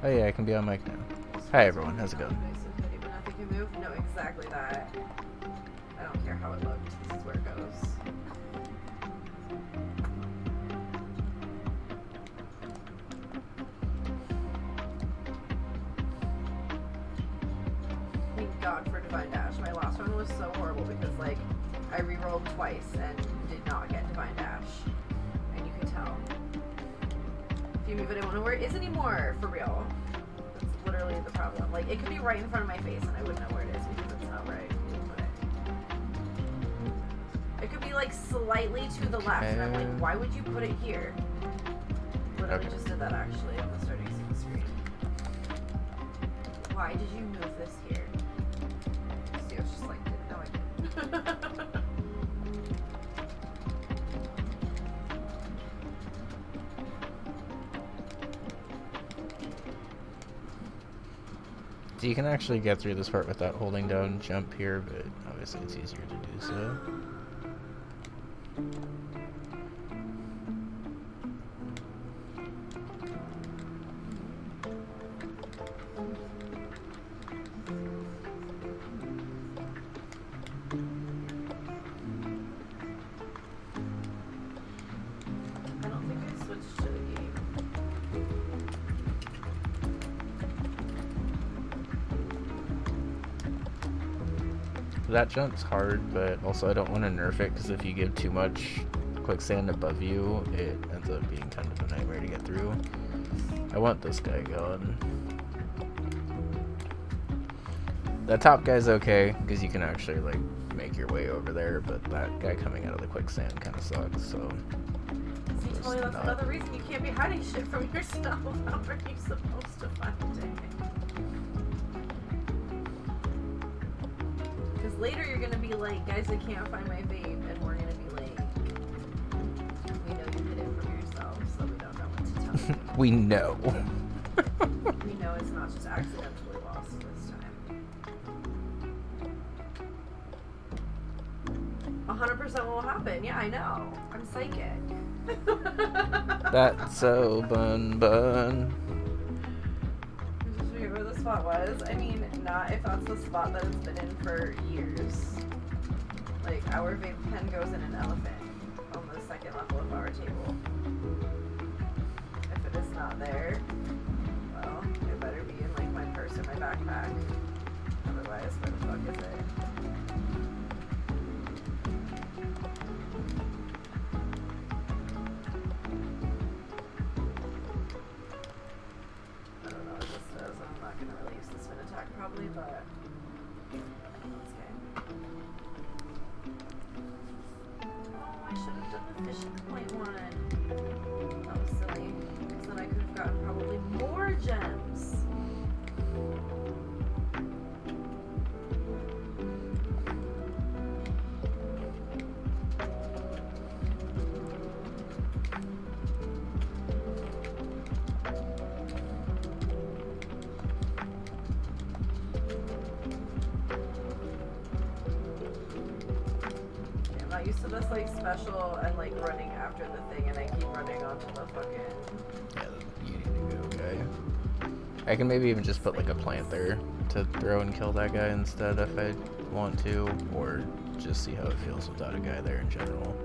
Oh yeah, I can be on mic now. Hi everyone, how's it going? Nice and pretty, but nothing can move. No, exactly that. I don't care how it looked. This is where it goes. Thank God for Divine Dash. My last one was so horrible because, like, I re-rolled twice and did not get Divine Dash. And you can tell. If you move it, I won't know where it is anymore. For real. That's literally the problem. Like, it could be right in front of my face and I wouldn't know where it is because it's not right. It could be, like, slightly to the left. And I'm like, why would you put it here? Literally just did that, actually, on the starting screen. Why did you move this here? See, I was just like, didn't know I did. So you can actually get through this part without holding down jump here, but obviously it's easier to do so. I don't think I switched to the game. That jump's hard, but also I don't want to nerf it because if you give too much quicksand above you, it ends up being kind of a nightmare to get through. I want this guy going. That top guy's okay because you can actually like make your way over there, but that guy coming out of the quicksand kind of sucks. So. See, totally, that's another reason you can't be hiding shit from yourself. How are you supposed to find it? Because later you're gonna be like, guys, I can't find my vape, and we're gonna be like, we know you hid it from yourself, so we don't know what to tell you. We know. We know it's not just accidentally lost this time. 100% will happen. Yeah, I know. I'm psychic. That's so bun. Just remember where the spot was. I mean, not if that's the spot that it's been in for years. Like, our vape pen goes in an elephant on the second level of our table. If it is not there, well, it better be in, like, my purse or my backpack. Otherwise, where the fuck is it? I don't know what this does. I'm not gonna really use the spin attack probably, but let's go. Oh, I should have done the fishing point one. That was silly. Because then I could have gotten probably more gems. I'm not used to this like special and like running after the thing, and I keep running onto the fucking. Yeah, you need to go, guy. I can maybe even just put like a plant there to throw and kill that guy instead if I want to, or just see how it feels without a guy there in general.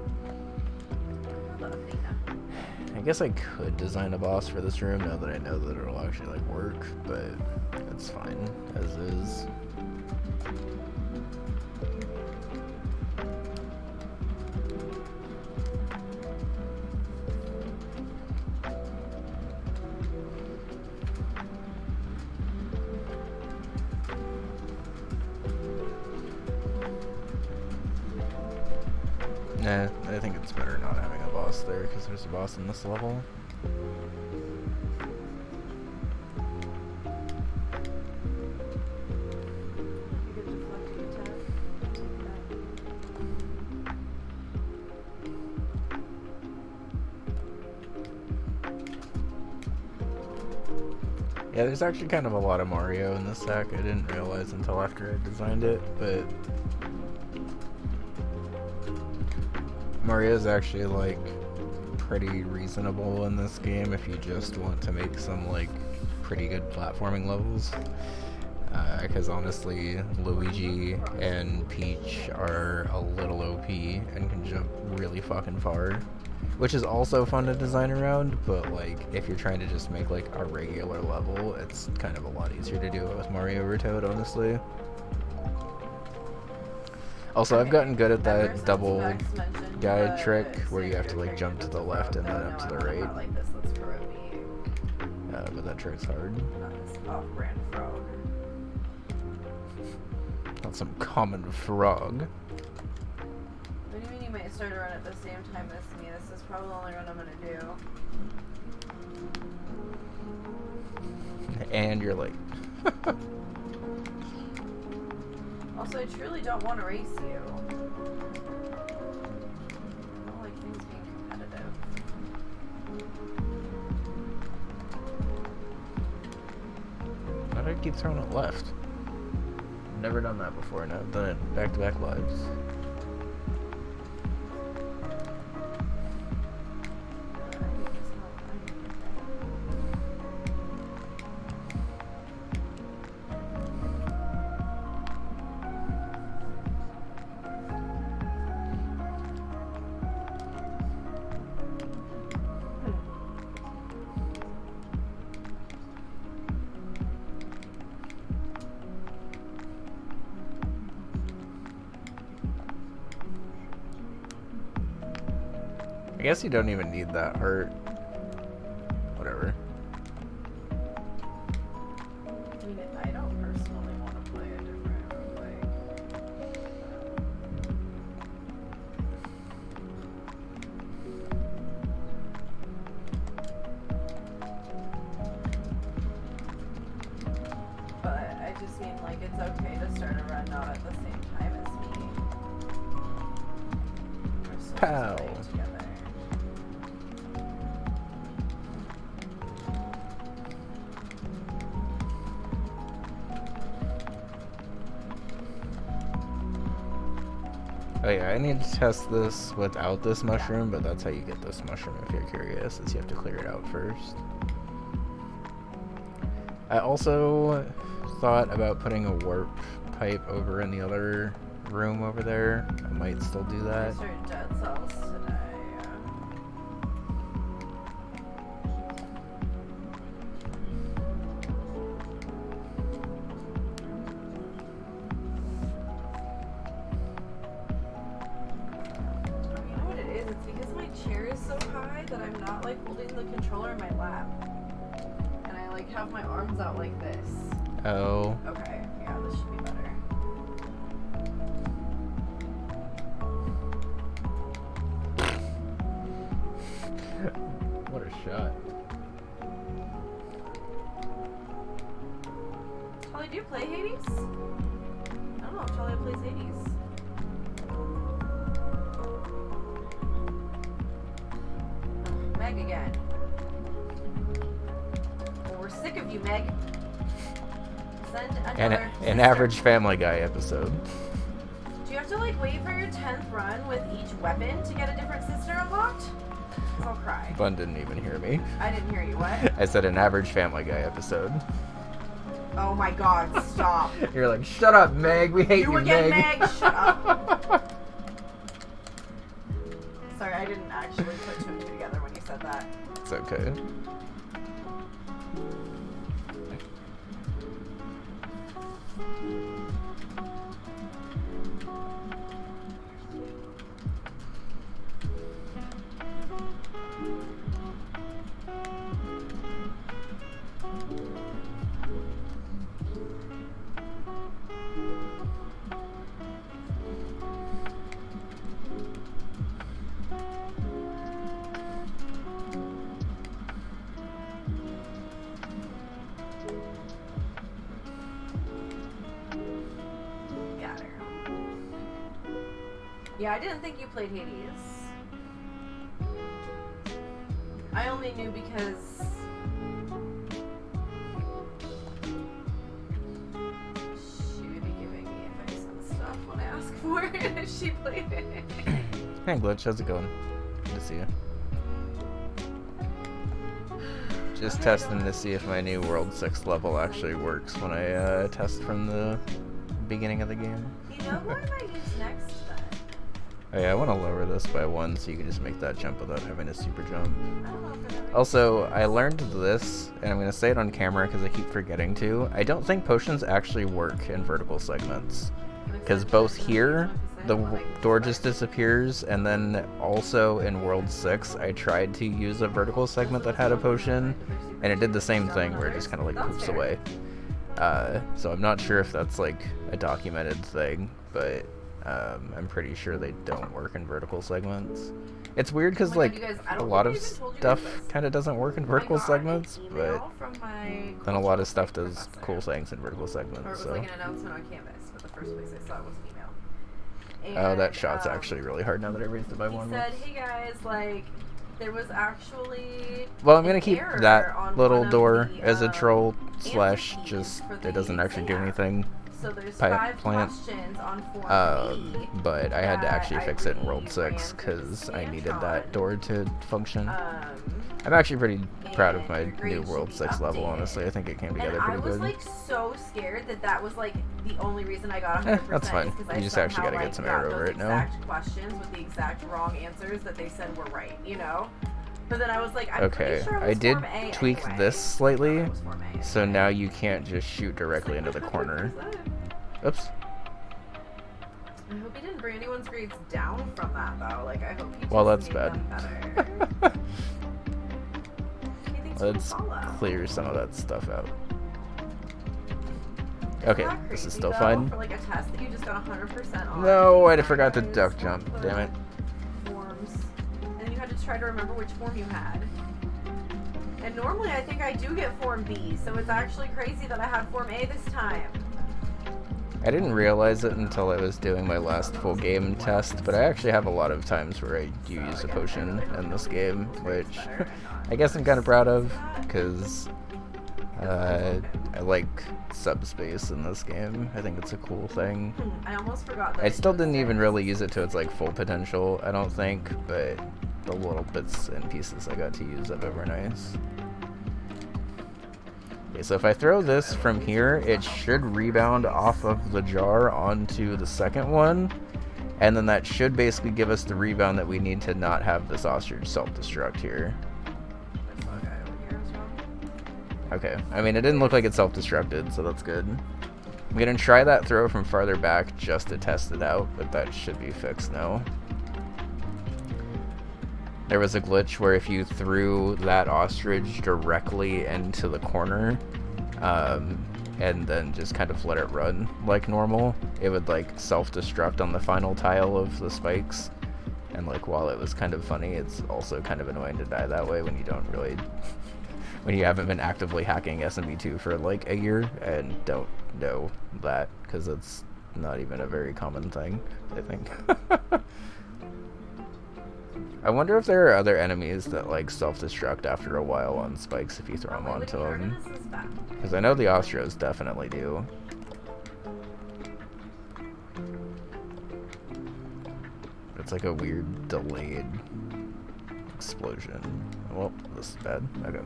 I guess I could design a boss for this room now that I know that it'll actually like work, but it's fine as is. Nah, I think it's better not having a boss there because there's a boss in this level. Yeah, there's actually kind of a lot of Mario in this sack. I didn't realize until after I designed it, but Mario's actually like pretty reasonable in this game if you just want to make some like pretty good platforming levels. Because honestly, Luigi and Peach are a little OP and can jump really fucking far. Which is also fun to design around, but like if you're trying to just make like a regular level, it's kind of a lot easier to do it with Mario or Toad, honestly. Also, I've gotten good at that double guide trick where you have to like jump to the left and then up to the right. But that trick's hard. Off-brand frog. Not some common frog. What do you mean you might start a run at the same time as me? This is probably the only run I'm gonna do. And you're late. Also, I truly don't want to race you. I don't like things being competitive. Why do I keep throwing it left? Never done that before, and I've done it back-to-back lives. I guess you don't even need that heart. Whatever. I mean, I don't personally want to play a different way. But I just mean like it's okay to start a run not at the same time as me. We're still Pow. playing together. Oh yeah, I need to test this without this mushroom, but that's how you get this mushroom if you're curious, is you have to clear it out first. I also thought about putting a warp pipe over in the other room over there. I might still do that. Certain dead cells today. You know what it is? It's because my chair is so high that I'm not like holding the controller in my lap. And I like have my arms out like this. Oh. Okay, yeah, this should be better. What a shot. Talia, do you play Hades? I don't know if Talia plays Hades. Meg again. Well, we're sick of you, Meg. Send another An sister. average Family Guy episode. Do you have to like wait for your 10th run with each weapon to get a different sister unlocked? I'll cry. Bun didn't even hear me. I didn't hear you. What? I said an average Family Guy episode. Oh my God! Stop. You're like, shut up, Meg. We hate you, You again, Meg. Meg. Shut up. Sorry, I didn't actually put two and two together when you said that. It's okay. Got her. Yeah, I didn't think you played Hades. I only knew because she would be giving me advice on stuff when I ask for it if she played it. Hey, Glitch, how's it going? Good to see you. Just testing to see if my new World 6 level actually works when I test from the beginning of the game. You know what I might use next then? Oh yeah, I want to lower this by 1 so you can just make that jump without having a super jump. I don't know if I've ever Also, I learned this, and I'm going to say it on camera because I keep forgetting to. I don't think potions actually work in vertical segments. Because both here, the door just disappears, and then also in World 6, I tried to use a vertical segment that had a potion, and it did the same thing where it just kind of like poofs away. So I'm not sure if that's like a documented thing, but I'm pretty sure they don't work in vertical segments. It's weird because like a lot of stuff kind of doesn't work in vertical segments, but then a lot of stuff does cool things in vertical segments. Or it was So. like an announcement on Canvas, but the first place I saw it was an email. Oh, that And, shot's actually really hard now that I raised it by He 1. said, "Hey guys, like, there was actually Well, I'm gonna an keep error that on little one of door the, as a troll anti-keys / just for it the doesn't actually do exam. anything. So there's pipe 5 plant. questions on Form B. But I had to that actually I fix it in World ran 6 through because the I needed scan that on. door to function. I'm Um, actually pretty proud of and my your grade new should World be 6 level, updated. honestly. I think it came and together I pretty was good. like so scared that that was like the only reason I got 100%. That's fine. is 'cause I You just actually somehow, gotta get like, some got error over those it now. exact questions with the exact wrong answers that they said were right, you know? But then I was like, I'm Okay, pretty sure it I was did Form A tweak anyway. this slightly, It was Form A so anyway. now you can't just shoot directly into the corner. 100%. Oops. I hope he didn't bring anyone's grades down from that though. Like I hope he just Well, that's made bad. them better. Hey, thanks for the Let's follow. clear some of that stuff out. Isn't Okay, that this is crazy, still though, fine. For like a test that you just got 100% on. No, I You forgot to guys duck went jump. through Damn it. Forms, and then you had to try to remember which form you had. And normally I think I do get Form B, so it's actually crazy that I had Form A this time. I didn't realize it until I was doing my last full game test, but I actually have a lot of times where I do use a potion in this game, which I guess I'm kind of proud of, because I like subspace in this game. I think it's a cool thing. I almost forgot that I still chose didn't even 6. really use it to its like full potential, I don't think, but the little bits and pieces I got to use of it were nice. Okay, so if I throw this from here, it should rebound off of the jar onto the second one, and then that should basically give us the rebound that we need to not have this ostrich self-destruct here. This little guy over here is wrong. Okay, I mean, it didn't look like it self-destructed, so that's good. I'm gonna try that throw from farther back just to test it out, but that should be fixed now. There was a glitch where if you threw that ostrich directly into the corner, and then just kind of let it run like normal, it would like self-destruct on the final tile of the spikes. And like while it was kind of funny, it's also kind of annoying to die that way when you don't really, when you haven't been actively hacking SMB2 for like a year and don't know that, because it's not even a very common thing, I think. I wonder if there are other enemies that like self-destruct after a while on spikes if you throw them onto them. Because I know the Ostros definitely do. It's like a weird delayed explosion. Well, this is bad. Okay.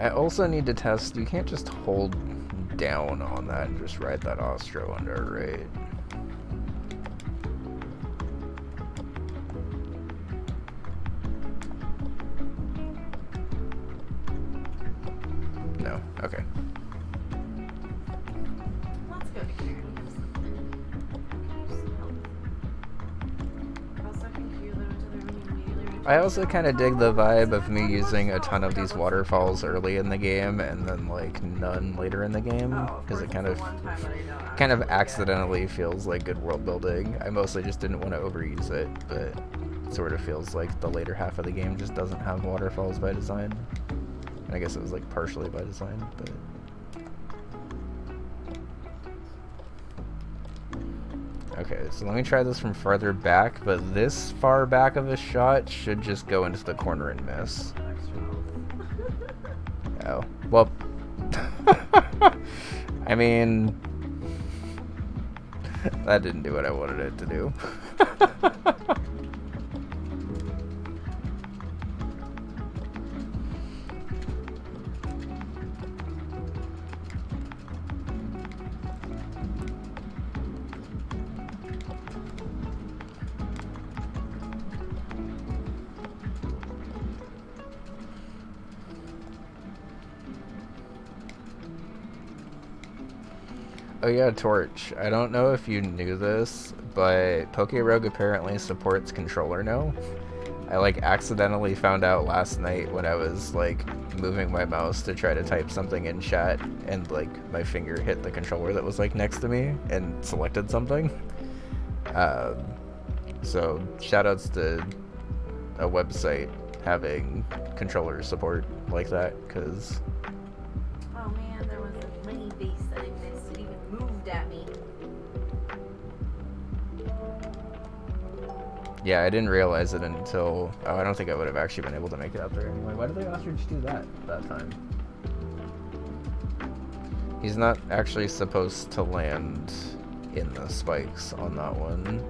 I also need to test, you can't just hold down on that and just ride that Ostro under, right? No, okay. Let's go to Karen. I also kind of dig the vibe of me using a ton of these waterfalls early in the game and then like none later in the game, because it kind of accidentally feels like good world building. I mostly just didn't want to overuse it, but it sort of feels like the later half of the game just doesn't have waterfalls by design. And I guess it was like partially by design, but okay, so let me try this from farther back, but this far back of a shot should just go into the corner and miss. Oh, well, I mean, that didn't do what I wanted it to do. Oh yeah, Torch. I don't know if you knew this, but PokeRogue apparently supports controller now. I like accidentally found out last night when I was like moving my mouse to try to type something in chat, and like my finger hit the controller that was like next to me and selected something. So shoutouts to a website having controller support like that, because Oh man, there was a money base that I missed. It even moved at me. yeah, I didn't realize it until... Oh, I don't think I would have actually been able to make it out there anyway. Why did the ostrich do that time? He's not actually supposed to land in the spikes on that one.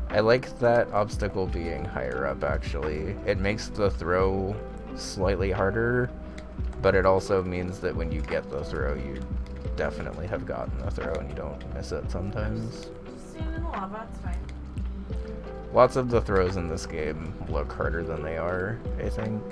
I like that obstacle being higher up, actually. It makes the throw slightly harder, but it also means that when you get the throw, you definitely have gotten the throw and you don't miss it sometimes. Just stand in the lava, it's fine. Lots of the throws in this game look harder than they are, I think.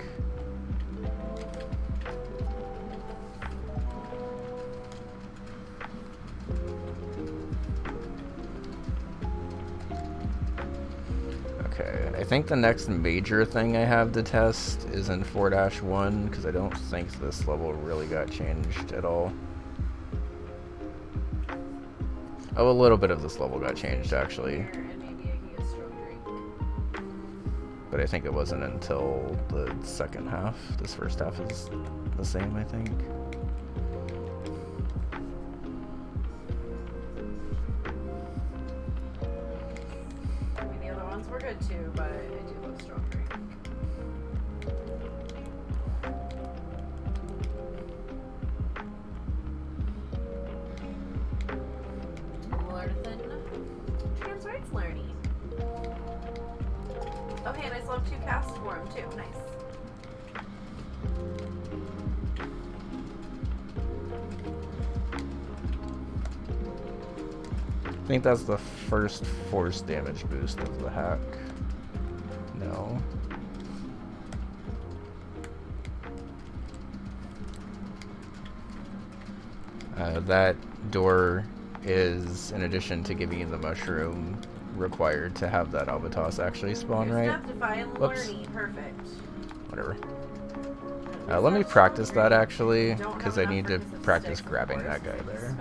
Okay, I think the next major thing I have to test is in 4-1, because I don't think this level really got changed at all. Oh, a little bit of this level got changed, actually. And maybe I can get a strong drink. But I think it wasn't until the second half. This first half is the same, I think. I mean, the other ones were good too, but I do love strong drink. Trans rights learning. Okay, and I still have 2 casts for him too. Nice. I think that's the first force damage boost of the hack. No. That door is, in addition to giving you the mushroom, required to have that albatross actually spawn, right? Whoops. Perfect. Whatever. Let me practice that actually, because I need to practice grabbing that guy there.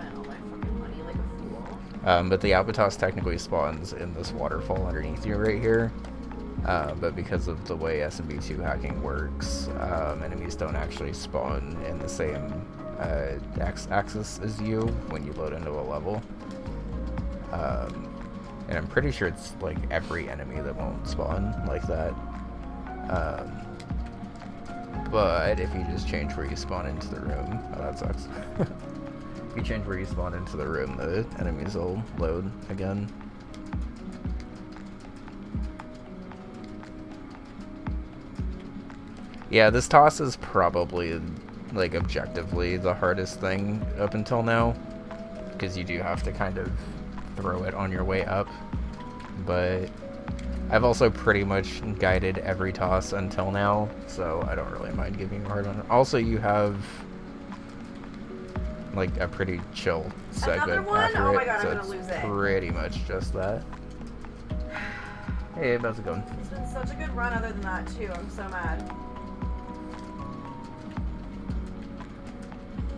But the albatross technically spawns in this waterfall underneath you right here. But because of the way SMB2 hacking works, enemies don't actually spawn in the same axis as you when you load into a level. And I'm pretty sure it's like every enemy that won't spawn like that. But if you just change where you spawn into the room, oh, that sucks. If you change where you spawn into the room, the enemies will load again. Yeah, this toss is probably, like, objectively the hardest thing up until now, because you do have to kind of throw it on your way up, but I've also pretty much guided every toss until now, so I don't really mind giving you a hard one. Also, you have like a pretty chill segment after oh my it, God, so I'm it's gonna lose it. pretty much just that. Hey, how's it going? It's been such a good run other than that too. I'm so mad.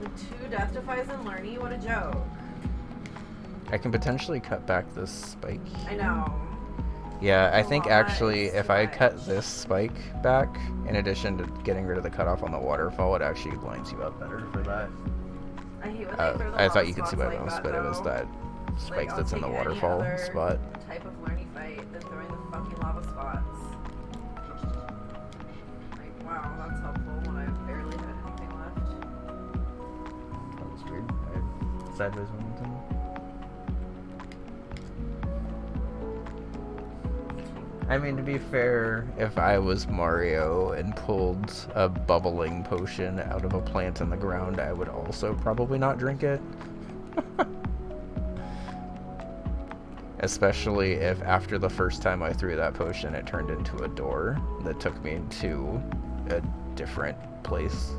The 2 death defies and learny, what a joke. I can potentially cut back this spike. I know. Yeah, I think lot, actually it's if too I much. cut this spike back, in addition to getting rid of the cutoff on the waterfall, it actually lines you up better for that. I hate when they throw the I thought lava you could see spots my like mouse, that, but it was though. that spike I'll that's in the take any waterfall other spot. type of learny fight than throwing the fucking lava spots. Like, wow, that's helpful when I barely had anything left. That was weird. I sideways momentum. I mean, to be fair, if I was Mario and pulled a bubbling potion out of a plant in the ground, I would also probably not drink it. Especially if after the first time I threw that potion, it turned into a door that took me to a different place.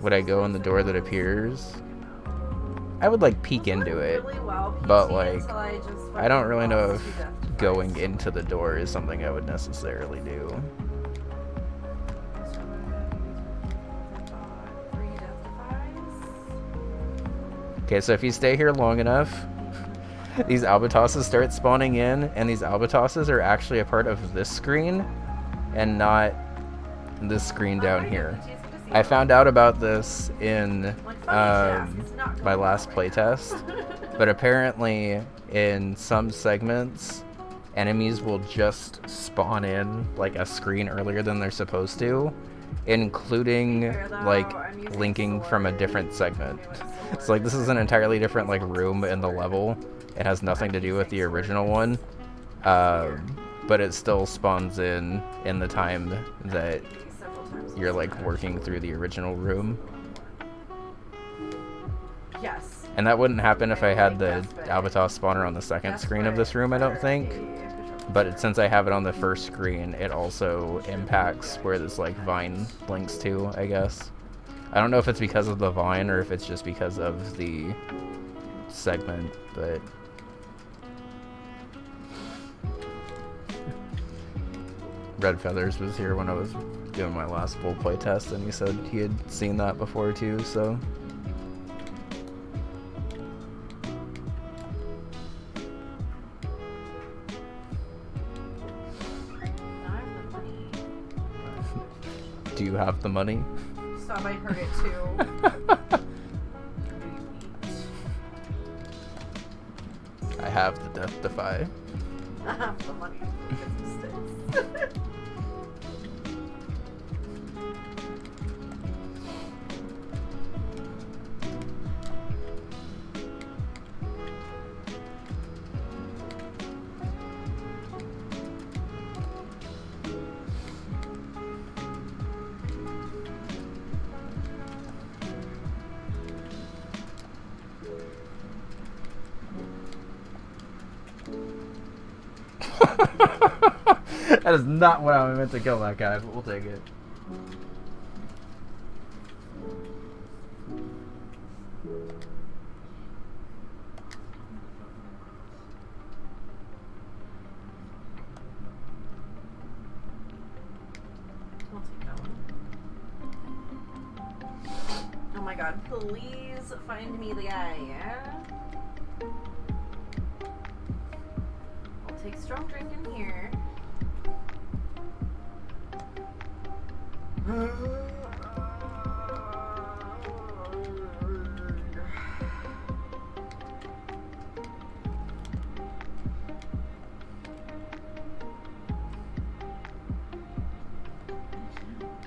Would I go in the door that appears? I would like peek into it, but like I don't really know if going into the door is something I would necessarily do. Okay, so if you stay here long enough, these albatrosses start spawning in, and these albatrosses are actually a part of this screen and not this screen down here. I found out about this in my last playtest, but apparently in some segments, enemies will just spawn in like a screen earlier than they're supposed to, including like linking from a different segment. It's like this is an entirely different like room in the level. It has nothing to do with the original one, but it still spawns in the time that you're like working through the original room. Yes. And that wouldn't happen if I had the albatross spawner on the second screen of this room, I don't think. But since I have it on the first screen, it also impacts where this like vine links to, I guess. I don't know if it's because of the vine or if it's just because of the segment, but Red Feathers was here when I was doing my last full playtest, and he said he had seen that before too, so. Do you have the money? Stop, I heard it too. I have the Death Defy. I have the money. Get some sticks. That is not what I meant to kill that guy, but we'll take it. I'll take that one. Oh my god, please find me the guy, yeah? I'll take strong drink in here.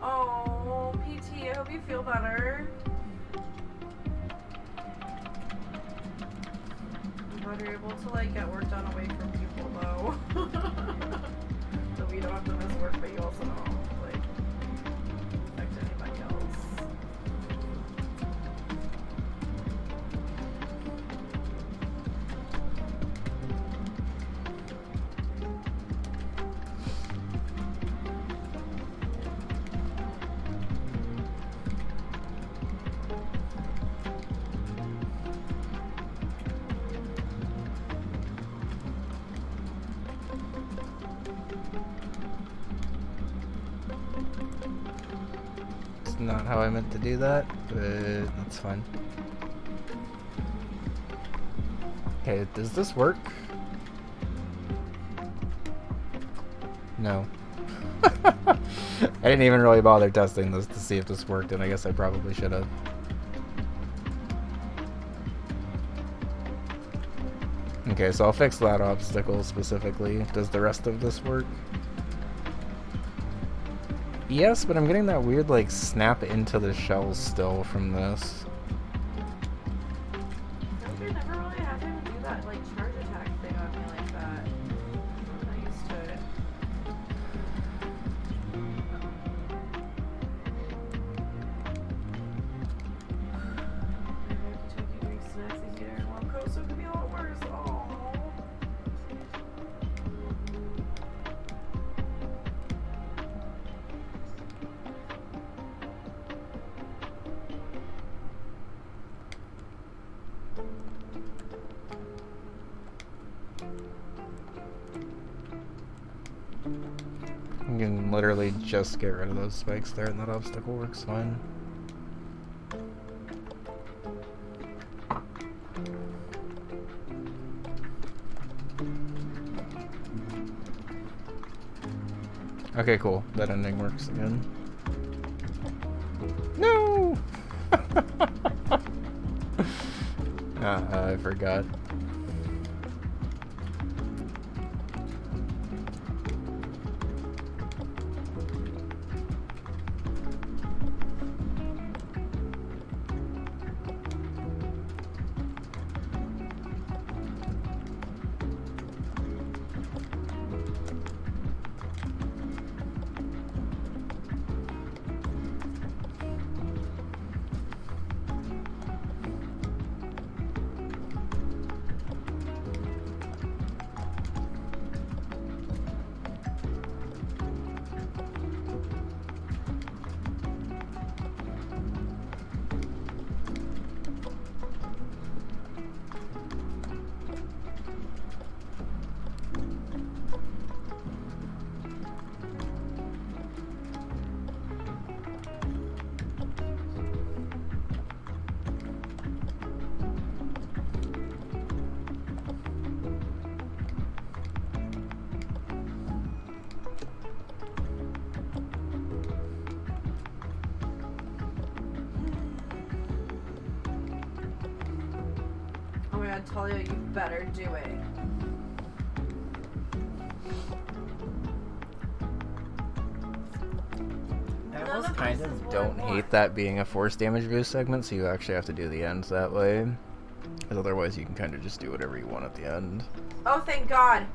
Oh, PT, I hope you feel better. I'm glad you're able to like get work done away from people though. So we don't have to miss work, but you also don't like affect anybody else. It's not how I meant to do that, but that's fine. Okay, does this work? No. I didn't even really bother testing this to see if this worked, and I guess I probably should have. Okay, so I'll fix that obstacle specifically. Does the rest of this work? Yes, but I'm getting that weird, like, snap into the shells still from this. I never really had him do that, like, charge attack thing on me like that. I'm not used to it. so it could be a lot worse. Oh. You can literally just get rid of those spikes there and that obstacle works fine. Okay, cool. That ending works again. No! I forgot. Talia, you better do it. I almost kind of don't hate that being a force damage boost segment, so you actually have to do the ends that way. Because otherwise you can kind of just do whatever you want at the end. Oh, thank God.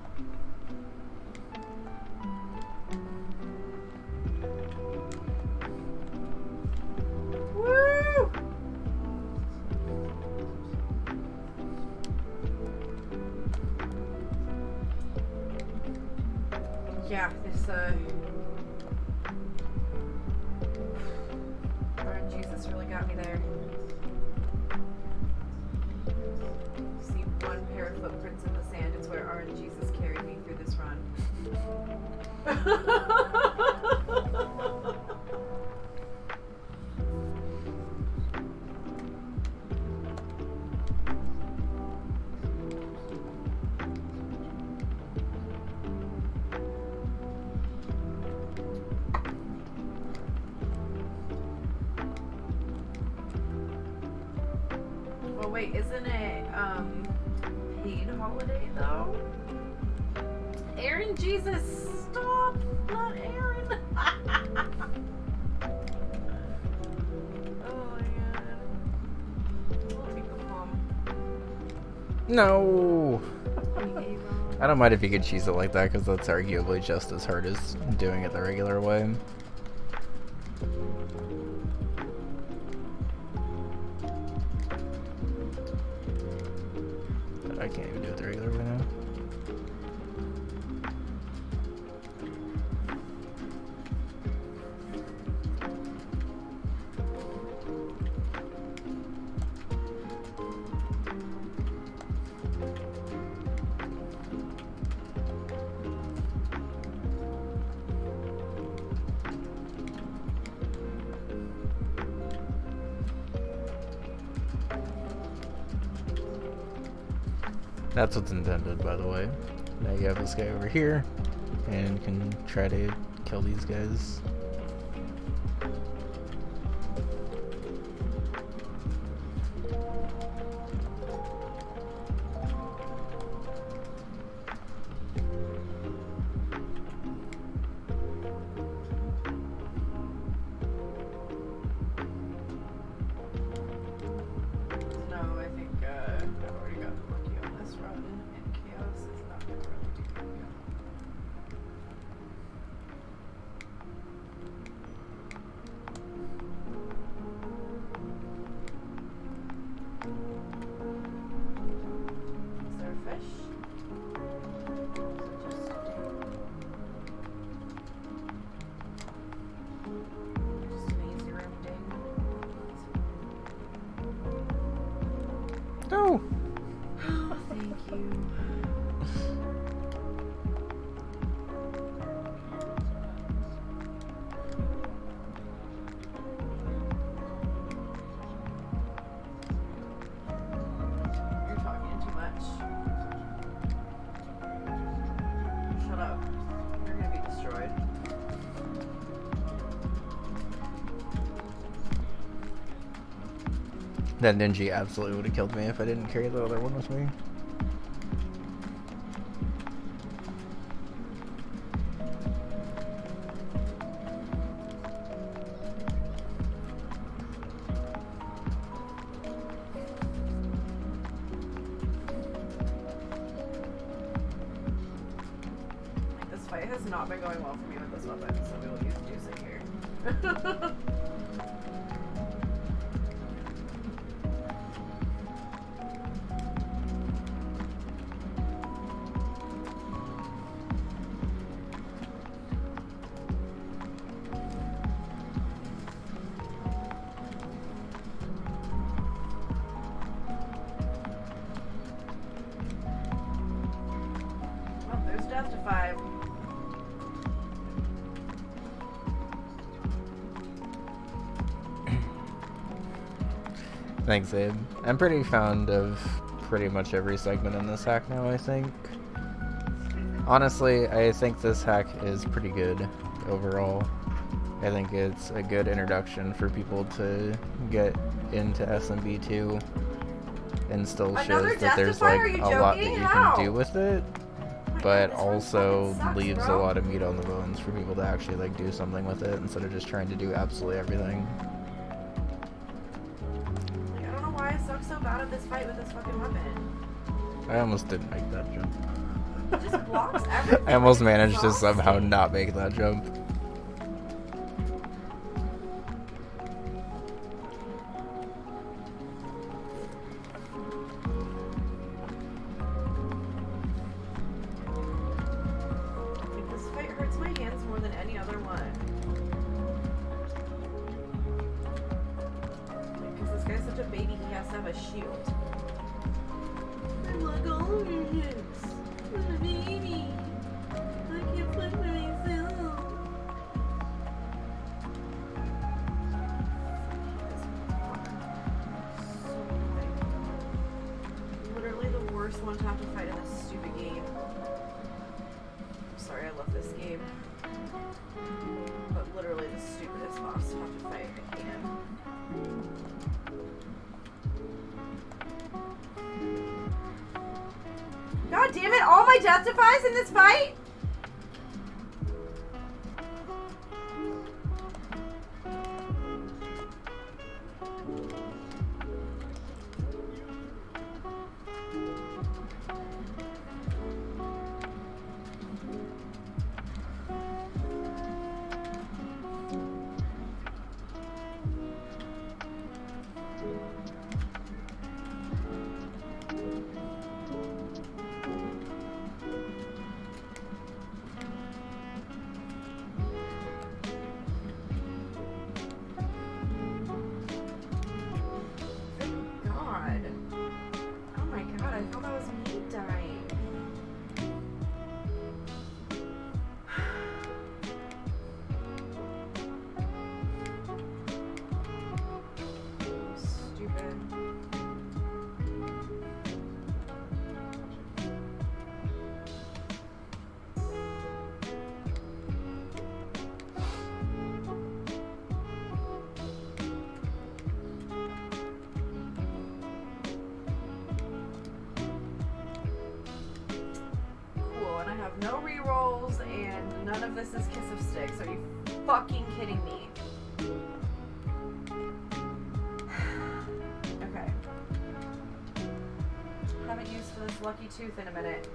Woo! Yeah, this, Lord Jesus really got me there. See one pair of footprints in the sand. It's where RNGesus carried me through this run. Well, wait, isn't it, paid holiday, though? Aaron, Jesus, stop! Not Aaron! Oh my God. I'll take them home. No! Aaron. I don't mind if you could cheese it like that, because that's arguably just as hard as doing it the regular way. But I can't even do it the regular way now. That's what's intended, by the way. Now you have this guy over here, and can try to kill these guys. No, I think I've already gotten lucky on this run, and chaos is not going to really do fish? Just an easy room ding. No. Oh, thank you. You're talking too much. Shut up. You're gonna be destroyed. That Ninja absolutely would have killed me if I didn't carry the other one with me. Like, this fight has not been going well for me with this weapon, so we will use juicing here. Well, there's death to 5. Thanks, Abe. I'm pretty fond of pretty much every segment in this hack now, I think. Honestly, I think this hack is pretty good overall. I think it's a good introduction for people to get into SMB2 and still Another shows that death there's to fire? like Are you a lot that joking? you How? can do with it, Oh my but God, this one also fucking sucks, leaves bro. a lot of meat on the bones for people to actually like do something with it instead of just trying to do absolutely everything. Like, I don't know why I suck so bad at this fight with this fucking weapon. I almost didn't make that jump. It just blocks everything. I almost It's managed to somehow exhausting. not make that jump. Like, this fight hurts my hands more than any other one. Because this guy's such a baby, he has to have a shield. I like all of your hips. I'm a baby. I can't play for myself. So annoying. Literally the worst one to have to fight in this stupid game. I'm sorry, I love this game. But literally the stupidest boss to have to fight. I hate him. God damn it, all my justifies in this fight? God. Oh my God, I thought that was me dying. Stupid. Cool, and I have no rerolls, and none of this is Kiss of Sticks. Are you fucking kidding me? Okay. Haven't used this lucky tooth in a minute.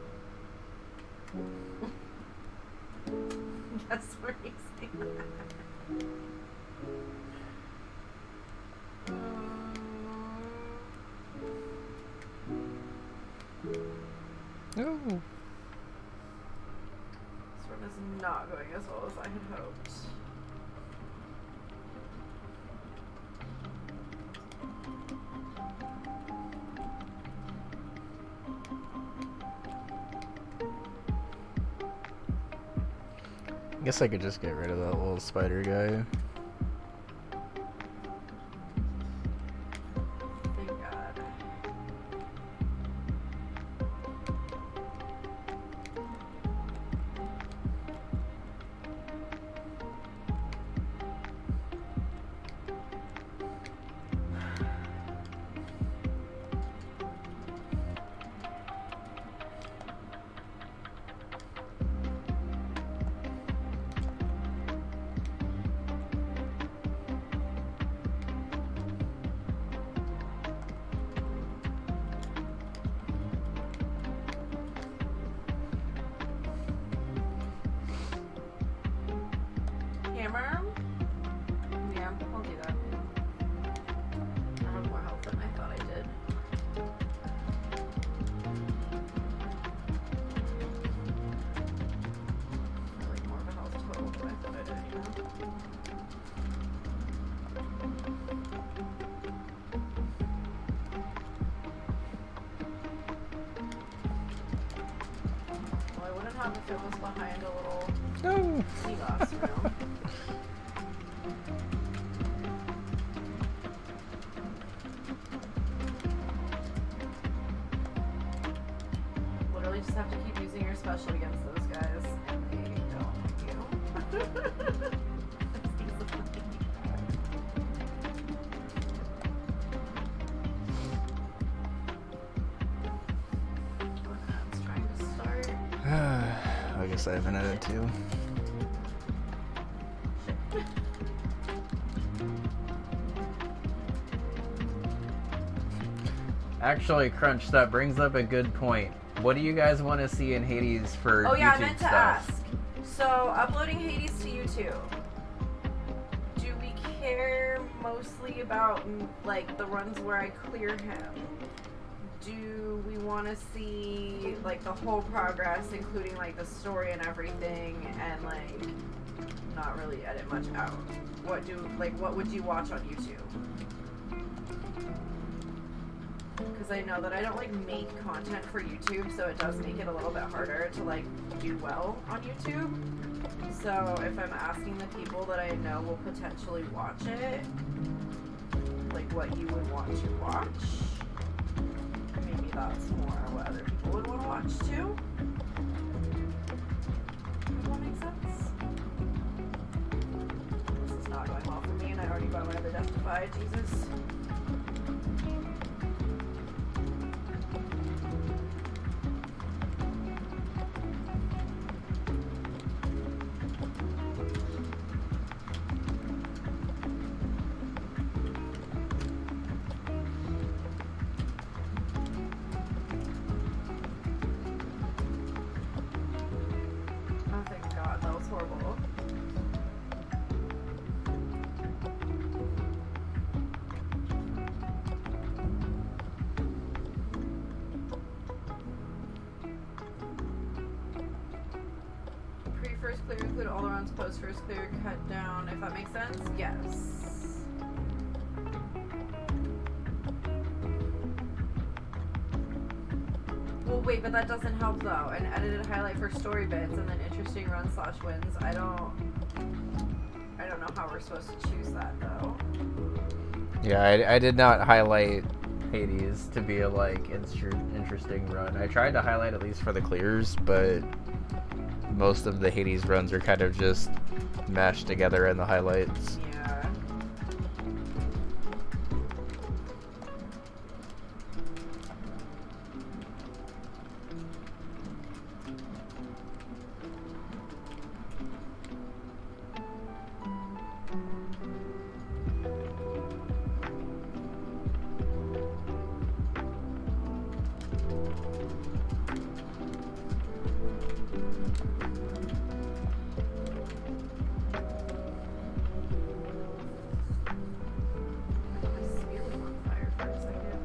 That's where he's saying that. No. This run is not going as well as I had hoped. Guess I could just get rid of that little spider guy. Thank God. Hammer? Yeah, I'll do that. I have more health than I thought I did. I like more of a health total than I thought I did, you know? Well, I wouldn't have if it was behind a little No. sea moss room. Literally just have to keep using your special against those guys, and they don't like you. That's easily. That's trying to start. I guess I haven't added two. Actually, Crunch, that brings up a good point. What do you guys want to see in Hades for Oh yeah, YouTube I meant to stuff? ask. So, uploading Hades to YouTube. Do we care mostly about like the runs where I clear him? Do we want to see like the whole progress, including like the story and everything, and like not really edit much out? What would you watch on YouTube? Because I know that I don't like make content for YouTube, so it does make it a little bit harder to like do well on YouTube. So if I'm asking the people that I know will potentially watch it, like what you would want to watch, maybe that's more what other people would want to watch too. Does that make sense? This is not going well for me, and I already got my other death defy. Jesus. Oh, thank God, that was horrible. Pre-first clear include all the runs, post-first clear cut down, if that makes sense? Yes. Well, wait, but that doesn't help though. An edited highlight for story bits and then interesting run/wins. I don't know how we're supposed to choose that though. Yeah, I did not highlight Hades to be a like interesting run. I tried to highlight at least for the clears, but most of the Hades runs are kind of just mashed together in the highlights. Yeah. My spear was on fire for a second.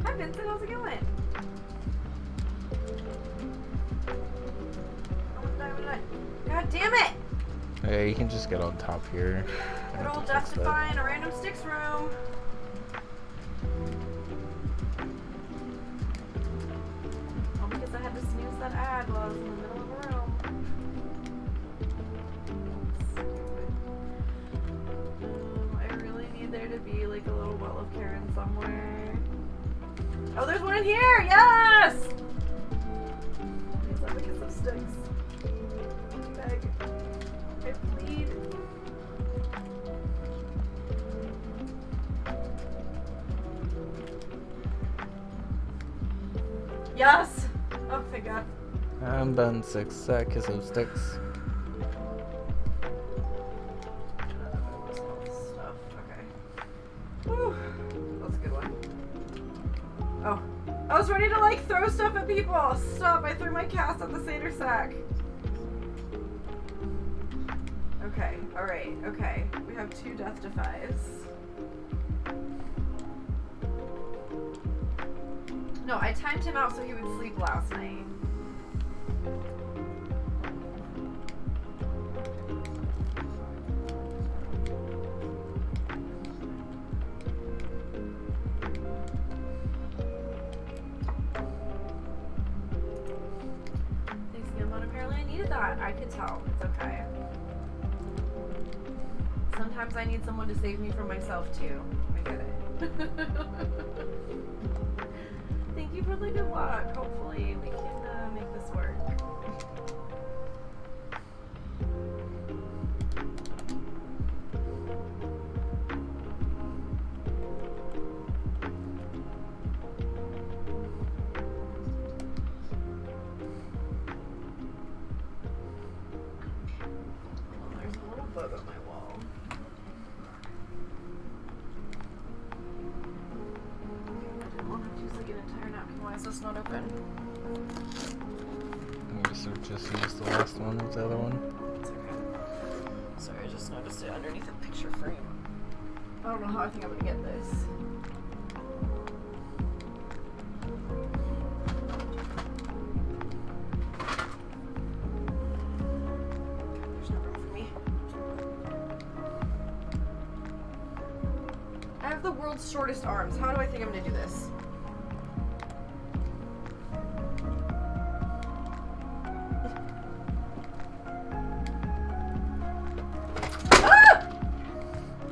Hi Vincent, how's it going? damn it! Yeah, you can just get on top here. Good old Death Defying a random sticks room. All because I had to snooze that ad while I was in the middle of a room. I really need there to be like a little well of Karen somewhere. Oh, there's one in here! Yes! Please let me get some sticks. Beg. I plead. Yes! Oh, thank God. I'm done 6 seconds of sticks. Stuff. Okay. Whew. That's a good one. Oh. I was ready to like throw stuff at people. Stop. I threw my cast at the Seder sack. Okay. Alright. Okay. We have 2 Death Defies. No, I timed him out so he would sleep last night. Thanks again, but apparently I needed that. I could tell. It's okay. Sometimes I need someone to save me from myself too. I get it. Thank you for the good luck. Hopefully we can make this work. Oh, there's a little bug on my wall. I didn't want to use like an entire napkin. Why is this not open? I guess we just use the last one with the other one. It's okay. Sorry, I just noticed it underneath a picture frame. I don't know how I think I'm gonna get this. There's no room for me. I have the world's shortest arms. How do I think I'm gonna do this?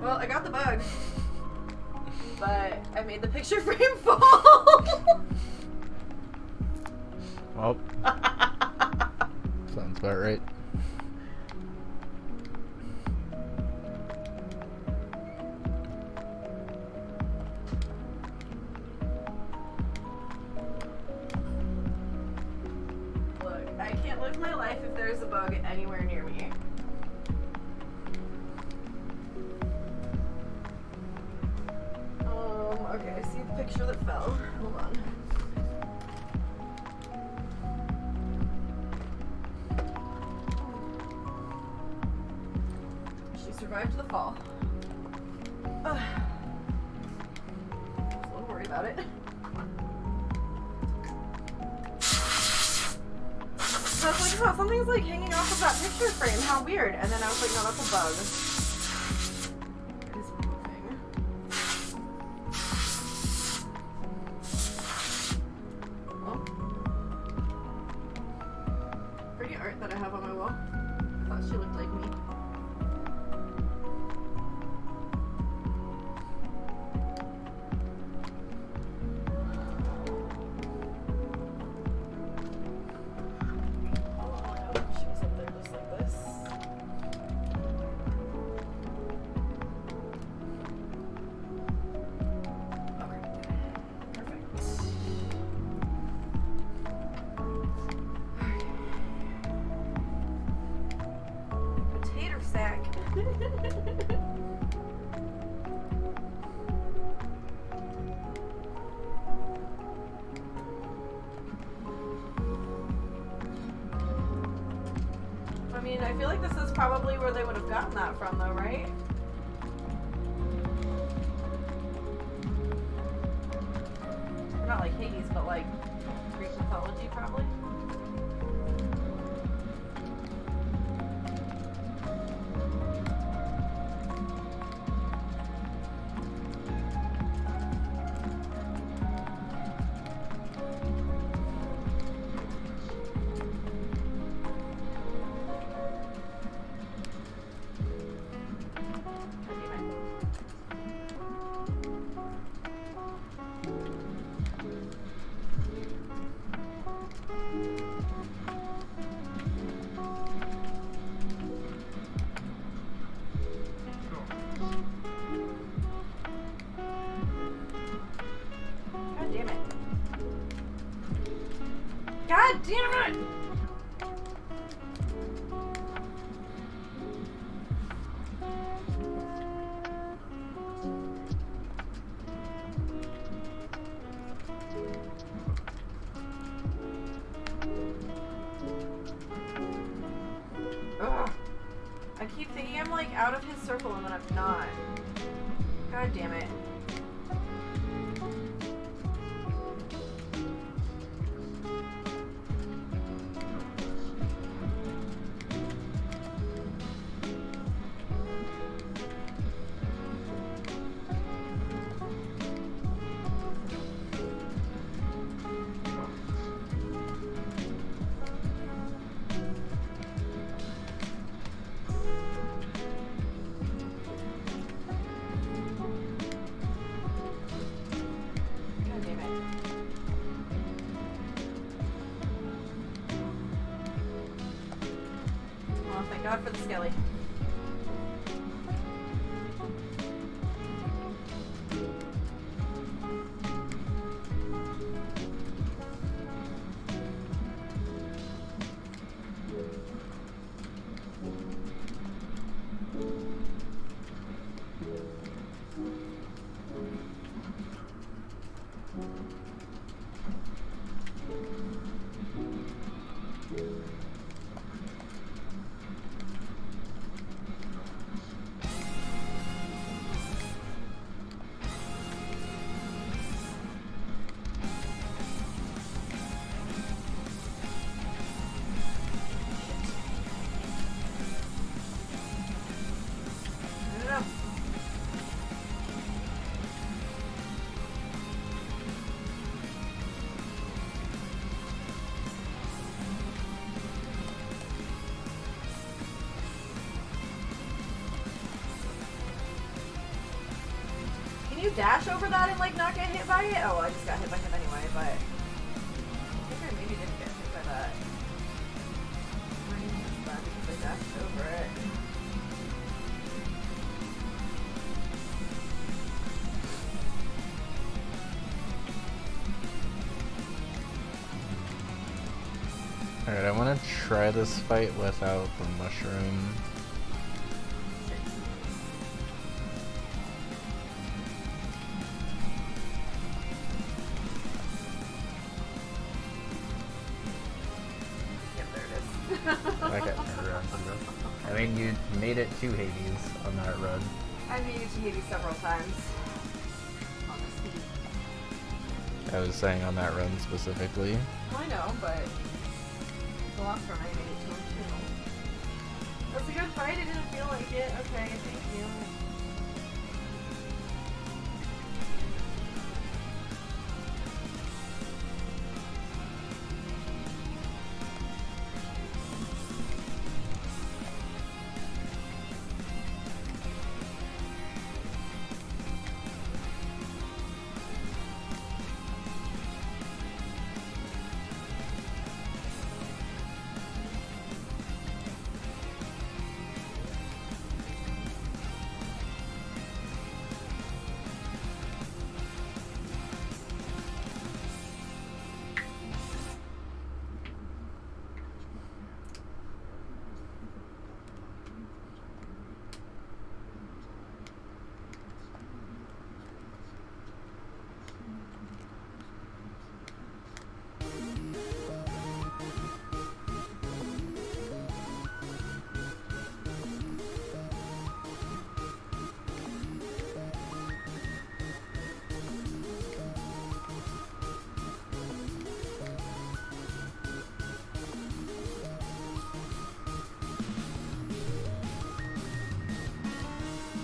Well, I got the bug, but I made the picture frame fall. Well, sounds about right. Look, I can't live my life if there's a bug anywhere near me. Okay, I see the picture that fell. Hold on. She survived the fall. I was a little worried about it. So I was like, oh, something's like hanging off of that picture frame. How weird. And then I was like, no, that's a bug. It is moving. Oh. Pretty art that I have on my wall. I thought she looked like me. She was up there just like this. Okay. Perfect. Potato sack. I mean, I feel like this is probably where they would have gotten that from, though, right? Not like Hades, but like Greek mythology, probably. God damn it! Ugh. I keep thinking I'm like out of his circle and then I'm not. God damn it. God damn it. Oh, thank God for the skelly. I don't know. Can you dash over that and like not get hit by it? Oh, I just got hit by him anyway, but I think I maybe didn't get hit by that. I missed that because I dashed over it. Alright, I want to try this fight without the mushroom. Yep, there it is. I got turned around from this. I mean, you made it to Hades on that run. I made it to Hades several times. On the speed. I was saying on that run specifically. I know, but the last one I made it to him too. That's a good fight. I didn't feel like it. Okay, thank you.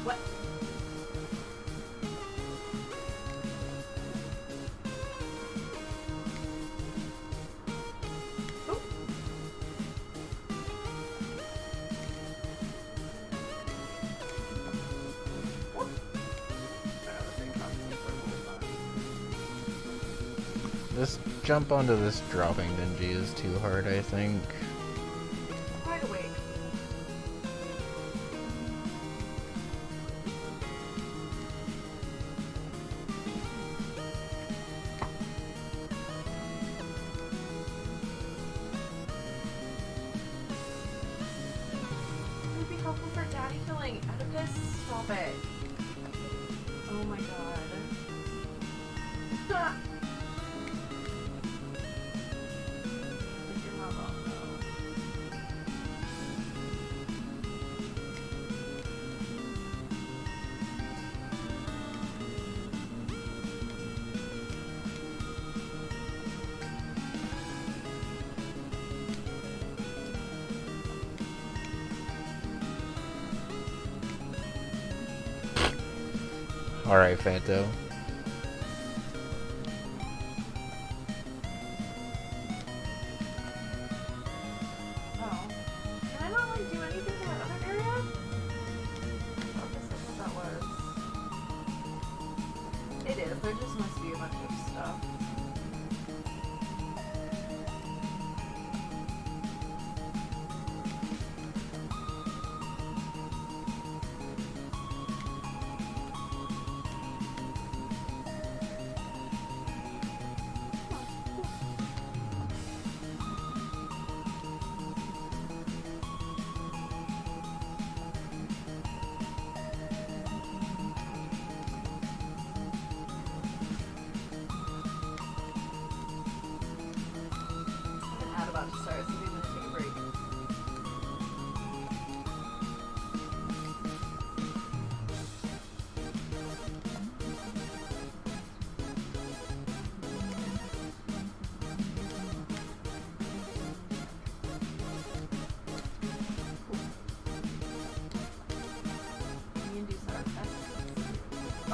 What? Oh. What? This jump onto this dropping Dingy is too hard, I think. Wide awake. killing. Oedipus, stop it. Oh my god. You're not wrong, though. Alright, Fanto. Oh. Can I not, like, do anything in that other area? Oh, this is what that was. It is. There just must be a bunch of stuff. About to start, so maybe I'm gonna take a break.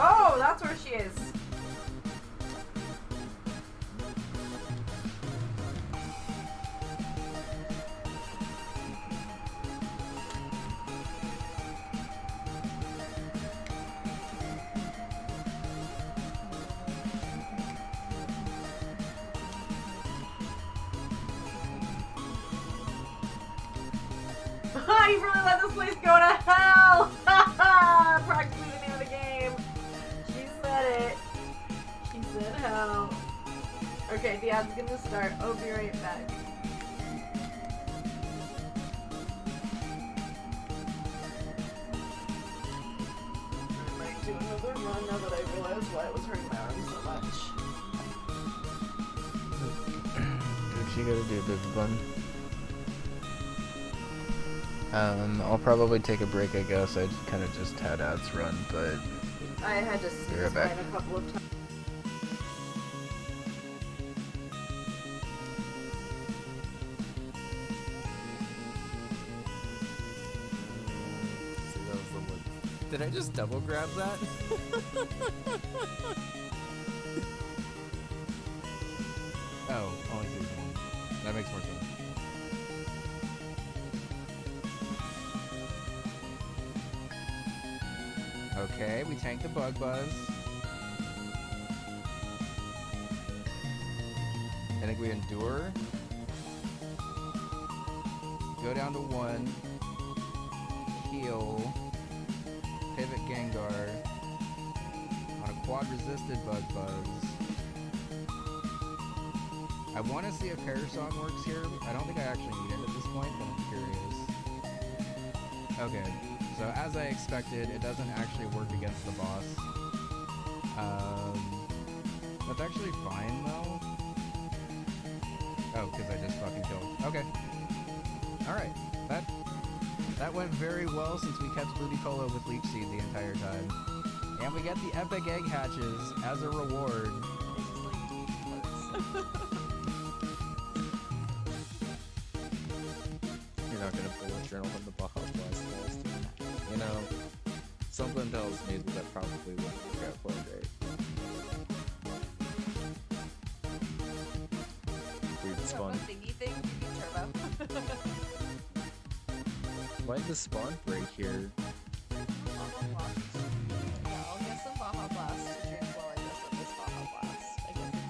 Oh, that's where she is. You really let this place go to hell! Practically the name of the game. She said it. She said hell. Okay, the ad's gonna start. I'll be right back. I might do another run now that I realize why it was hurting my arm so much. What you gotta do, big bun? I'll probably take a break, I guess. I kind of just had ads run, but I had to see this line a couple of times. Did I just double grab that? Oh, only season one. That makes more sense. Okay, we tanked the bug buzz. I think we endure. Go down to 1. Heal. Pivot Gengar. On a quad resisted bug buzz. I want to see if Hair Song works here. I don't think I actually need it at this point, but I'm curious. Okay. So as I expected, it doesn't actually work against the boss. That's actually fine though. Oh, because I just fucking killed. Okay. Alright. That went very well since we kept Ludicolo with Leech Seed the entire time. And we get the epic egg hatches as a reward. You're not gonna pull a journal from the Baja Blast list. You know, something tells me that probably won't work out quite right. Weird spawn. Thingy thing, turbo. Why'd the spawn break here? Baja Blast. Yeah, I'll get some Baja Blast to drink while I mess up this Baja Blast. I guess it's a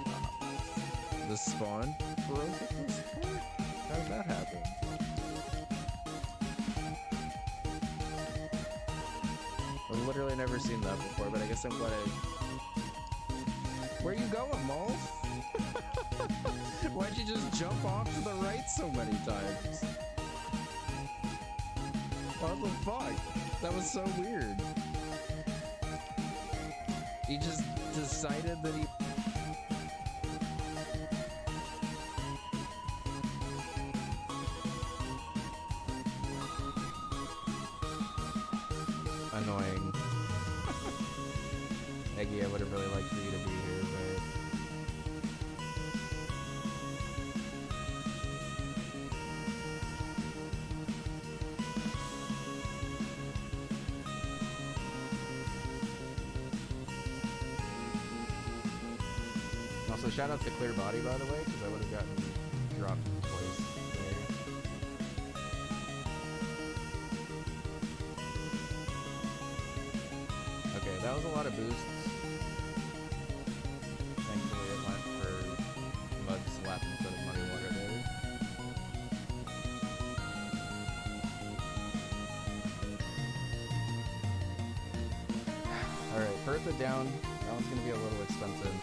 Baja Blast. The spawn broke at this point? How did that happen? I've literally never seen that before, but I guess I'm glad I... Where you going, Mole? Why'd you just jump off to the right so many times? What the fuck? That was so weird. He just decided that he... Annoying. Eggy, I would have really liked for you to be here, but... Also, shout out to Clear Body, by the way, because I would have gotten dropped twice there. Okay, that was a lot of boosts. Thankfully, it went for Mud Slap instead of Muddy Water there. Alright, Bertha down. That one's gonna be a little expensive.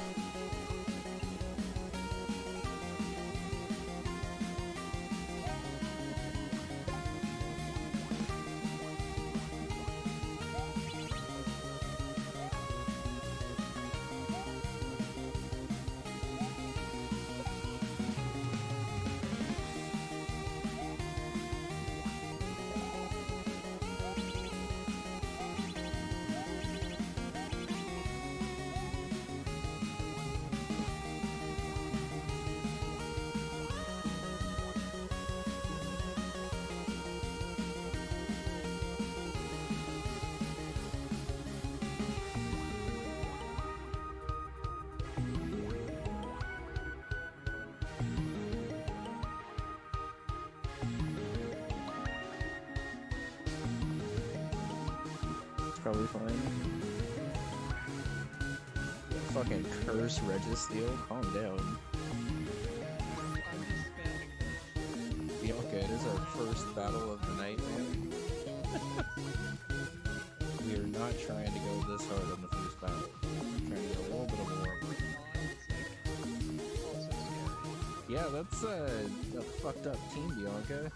Probably fine. Fucking curse Registeel, calm down. Yeah, okay, it is our first battle of the night, man. We are not trying to go this hard on the first battle. We're trying to get a little bit of war. Yeah, that's a fucked up team, Bianca.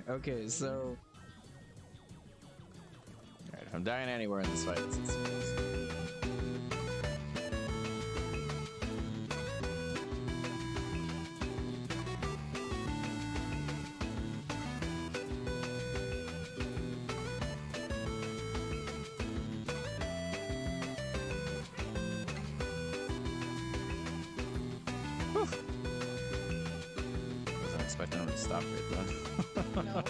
Okay, so... Alright, if I'm dying anywhere in this fight, it's in space. Wasn't expecting him to stop right then. No.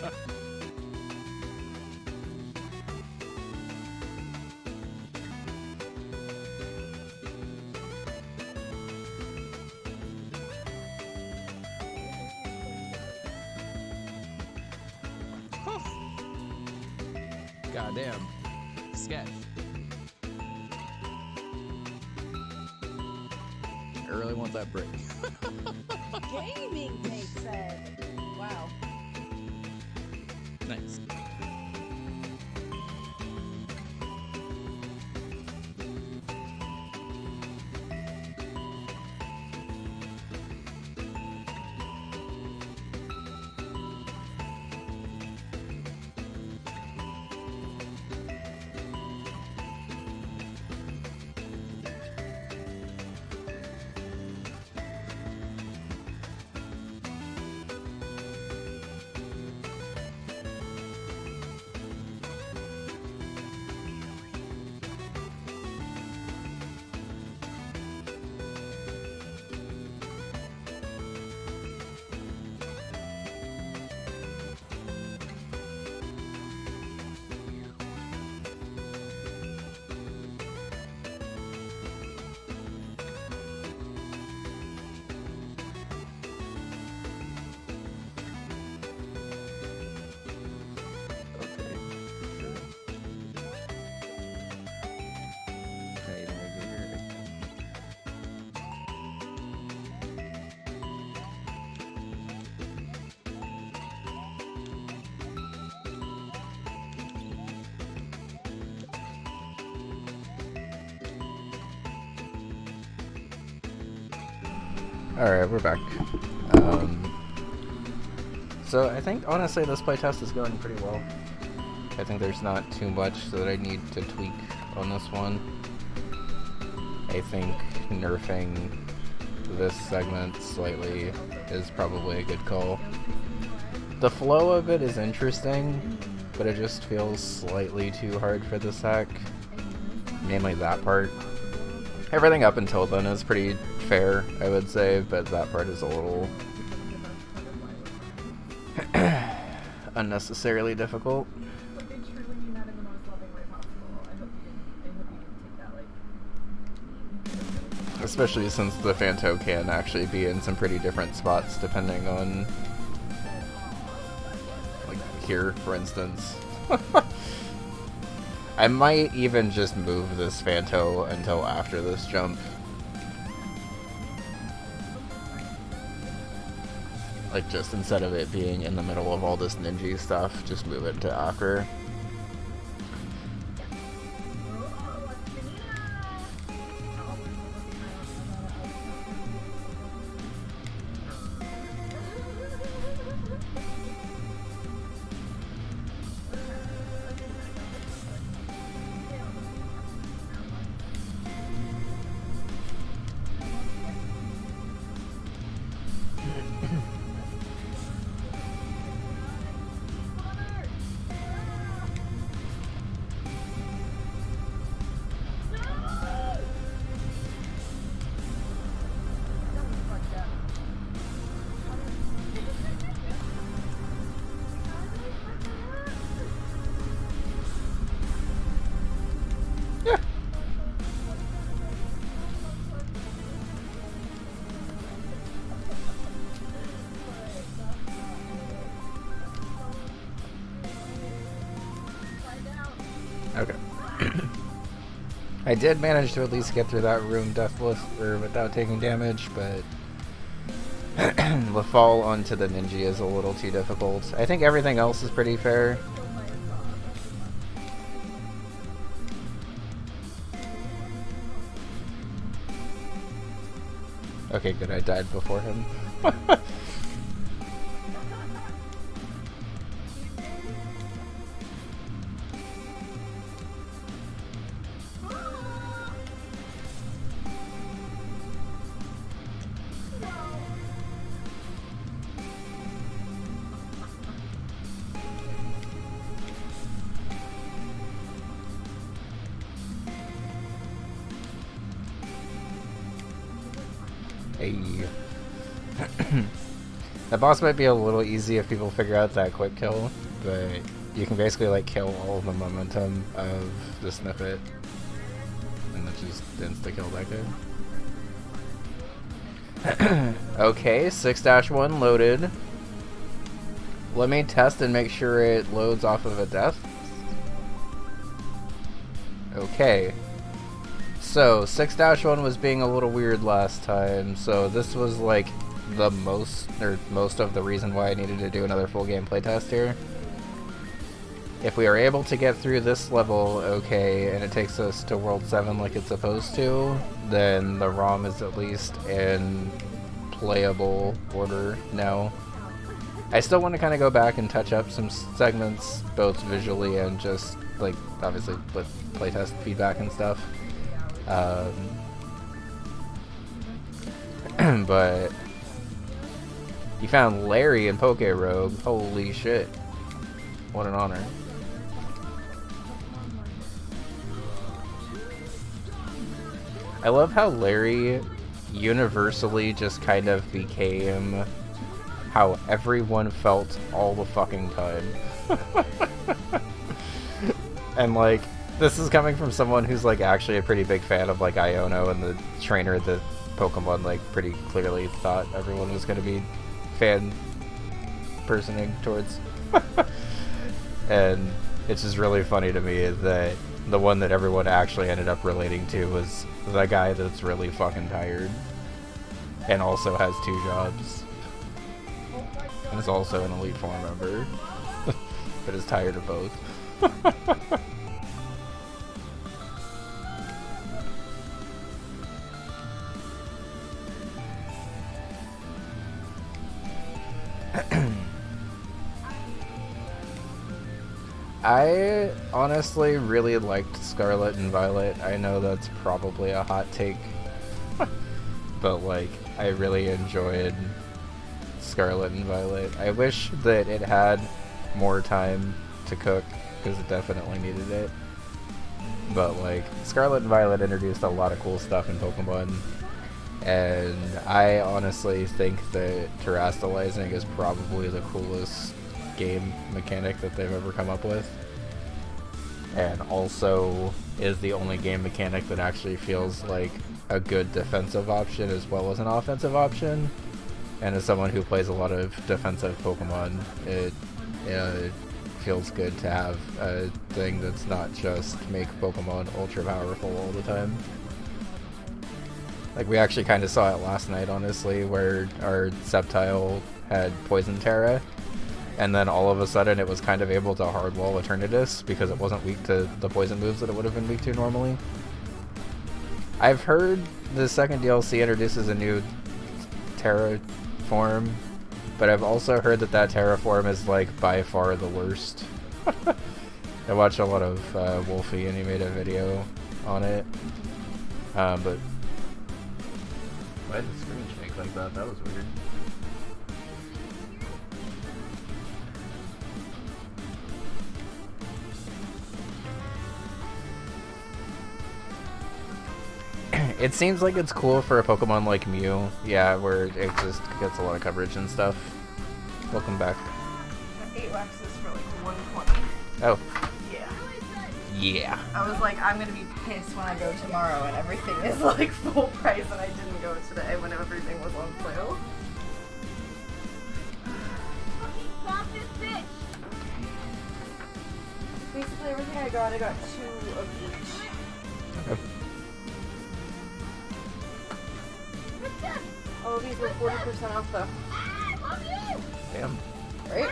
Goddamn. Sketch. I really want that brick. Gaming, they said. Wow. Nice. Alright, we're back. So I think honestly this playtest is going pretty well. I think there's not too much that I need to tweak on this one. I think nerfing this segment slightly is probably a good call. The flow of it is interesting, but it just feels slightly too hard for this hack. Mainly that part. Everything up until then is pretty fair, I would say, but that part is a little unnecessarily difficult. Especially since the Fanto can actually be in some pretty different spots depending on, like here, for instance. I might even just move this Fanto until after this jump. Like, just instead of it being in the middle of all this ninja stuff, just move it to after. Okay. I did manage to at least get through that room deathless, or without taking damage, but the fall onto the ninja is a little too difficult. I think everything else is pretty fair. Okay, good, I died before him. That boss might be a little easy if people figure out that quick kill, but you can basically like kill all of the momentum of the snippet and then just insta-kill that guy. Okay, 6-1 loaded. Let me test and make sure it loads off of a death. Okay. So, 6-1 was being a little weird last time, so this was like the most of the reason why I needed to do another full game playtest here. If we are able to get through this level okay, and it takes us to World 7 like it's supposed to, then the ROM is at least in playable order now. I still want to kind of go back and touch up some segments, both visually and just, like, obviously with playtest feedback and stuff. But you found Larry in Poke Rogue. Holy shit. What an honor. I love how Larry universally just kind of became how everyone felt all the fucking time. And like, this is coming from someone who's like actually a pretty big fan of like Iono, and the trainer that Pokemon like pretty clearly thought everyone was going to be fan personing towards. And it's just really funny to me that the one that everyone actually ended up relating to was the guy that's really fucking tired and also has 2 jobs and is also an Elite Four member but is tired of both. I honestly really liked Scarlet and Violet. I know that's probably a hot take, but like, I really enjoyed Scarlet and Violet. I wish that it had more time to cook, because it definitely needed it. But like, Scarlet and Violet introduced a lot of cool stuff in Pokemon, and I honestly think that terastallizing is probably the coolest game mechanic that they've ever come up with, and also is the only game mechanic that actually feels like a good defensive option as well as an offensive option. And as someone who plays a lot of defensive Pokemon, it feels good to have a thing that's not just make Pokemon ultra powerful all the time. Like, we actually kind of saw it last night, honestly, where our Sceptile had Poison Terra, and then all of a sudden it was kind of able to hardwall Eternatus because it wasn't weak to the poison moves that it would have been weak to normally. I've heard the second DLC introduces a new Terra form, but I've also heard that that Terra form is like by far the worst. I watched a lot of Wolfie, and he made a video on it. But why did the screen shake like that? That was weird. It seems like it's cool for a Pokemon like Mew, yeah, where it just gets a lot of coverage and stuff. Welcome back. 8 waxes for like 120. Oh. Yeah. Yeah. I was like, I'm gonna be pissed when I go tomorrow and everything is like full price and I didn't go today when everything was on sale. Basically everything I got 2 of each. Okay. All of these were 40% off though. Damn. Right?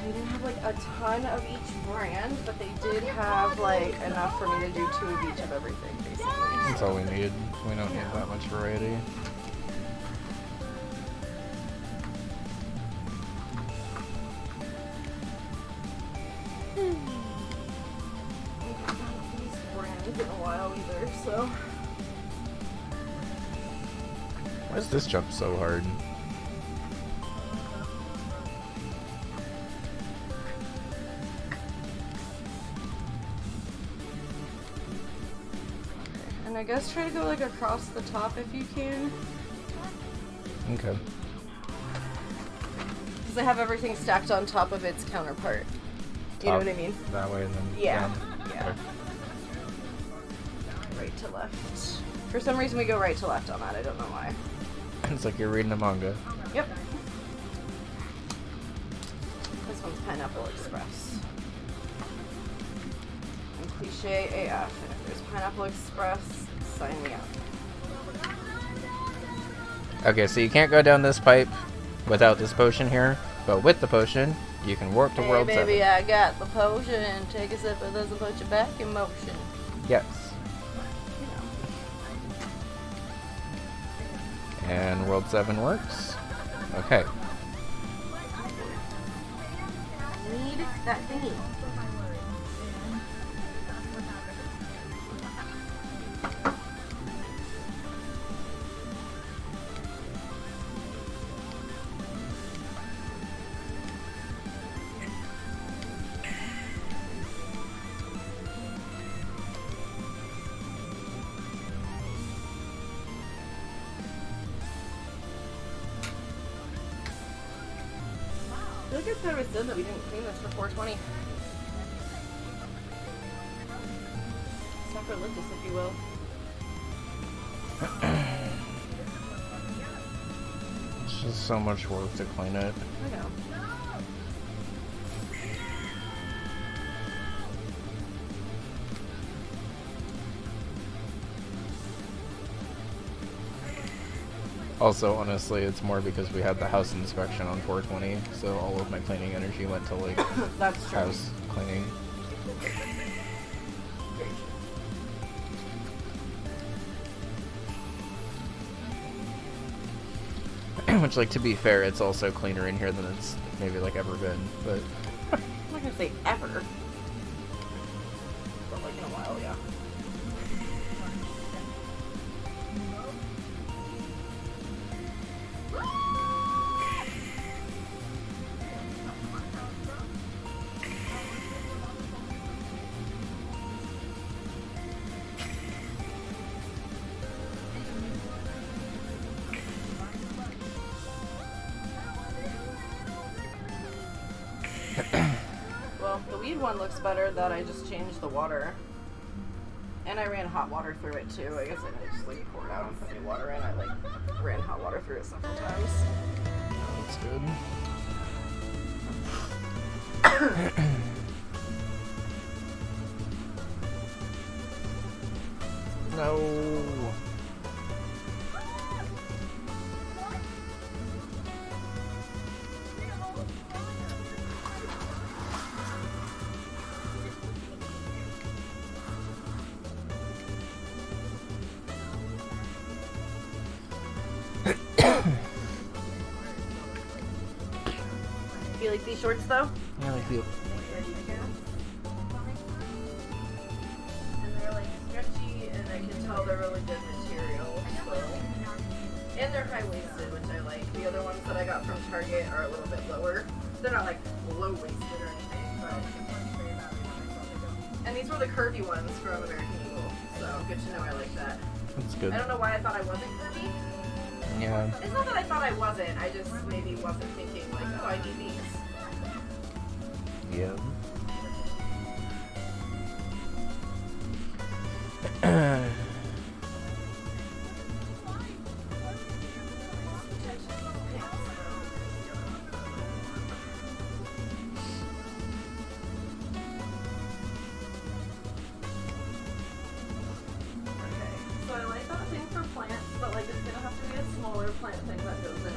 They didn't have like a ton of each brand, but they did have like enough for me to do 2 of each of everything, basically. That's all we need. We don't need that much variety. These brands in a while either, so. Why is this jump so hard? And I guess try to go like across the top if you can. Okay. Because I have everything stacked on top of its counterpart. You know what I mean? That way and then Yeah. down. Yeah. Okay. Right to left. For some reason we go right to left on that. I don't know why. It's like you're reading a manga. Yep. This one's Pineapple Express. And Cliche AF. And if there's Pineapple Express, sign me up. Okay, so you can't go down this pipe without this potion here, but with the potion, you can warp to Hey World baby, 7. I got the potion. Take a sip of this and put your back in motion. Yes. You know. And World 7 works. Okay. Need that thingy. I feel like it's kind of a sin that we didn't clean this for 420. Sacrilegious, if you will. It's just so much work to clean it. I know. Also, honestly, it's more because we had the house inspection on 420, so all of my cleaning energy went to, like, That's true. house cleaning. Which, like, to be fair, it's also cleaner in here than it's maybe, like, ever been, but... I'm not gonna say ever. But like in a while, yeah. Well, the weed one looks better that I just changed the water. And I ran hot water through it too. I guess I didn't just like pour it out and put new water in. I like ran hot water through it several times. That's good. No. You like these shorts though? Yeah, I feel. And they're like stretchy, and I can tell they're really good material. So, and they're high waisted, which I like. The other ones that I got from Target are a little bit lower. They're not like low waisted or anything, but. And these were the curvy ones from American Eagle, so good to know. I like that. That's good. I don't know why I thought I wasn't curvy. Yeah. It's not that I thought I wasn't. I just maybe wasn't thinking like, oh, I need these. Yeah. So I like that thing for plants, but like it's gonna have to be a smaller plant thing that goes in it.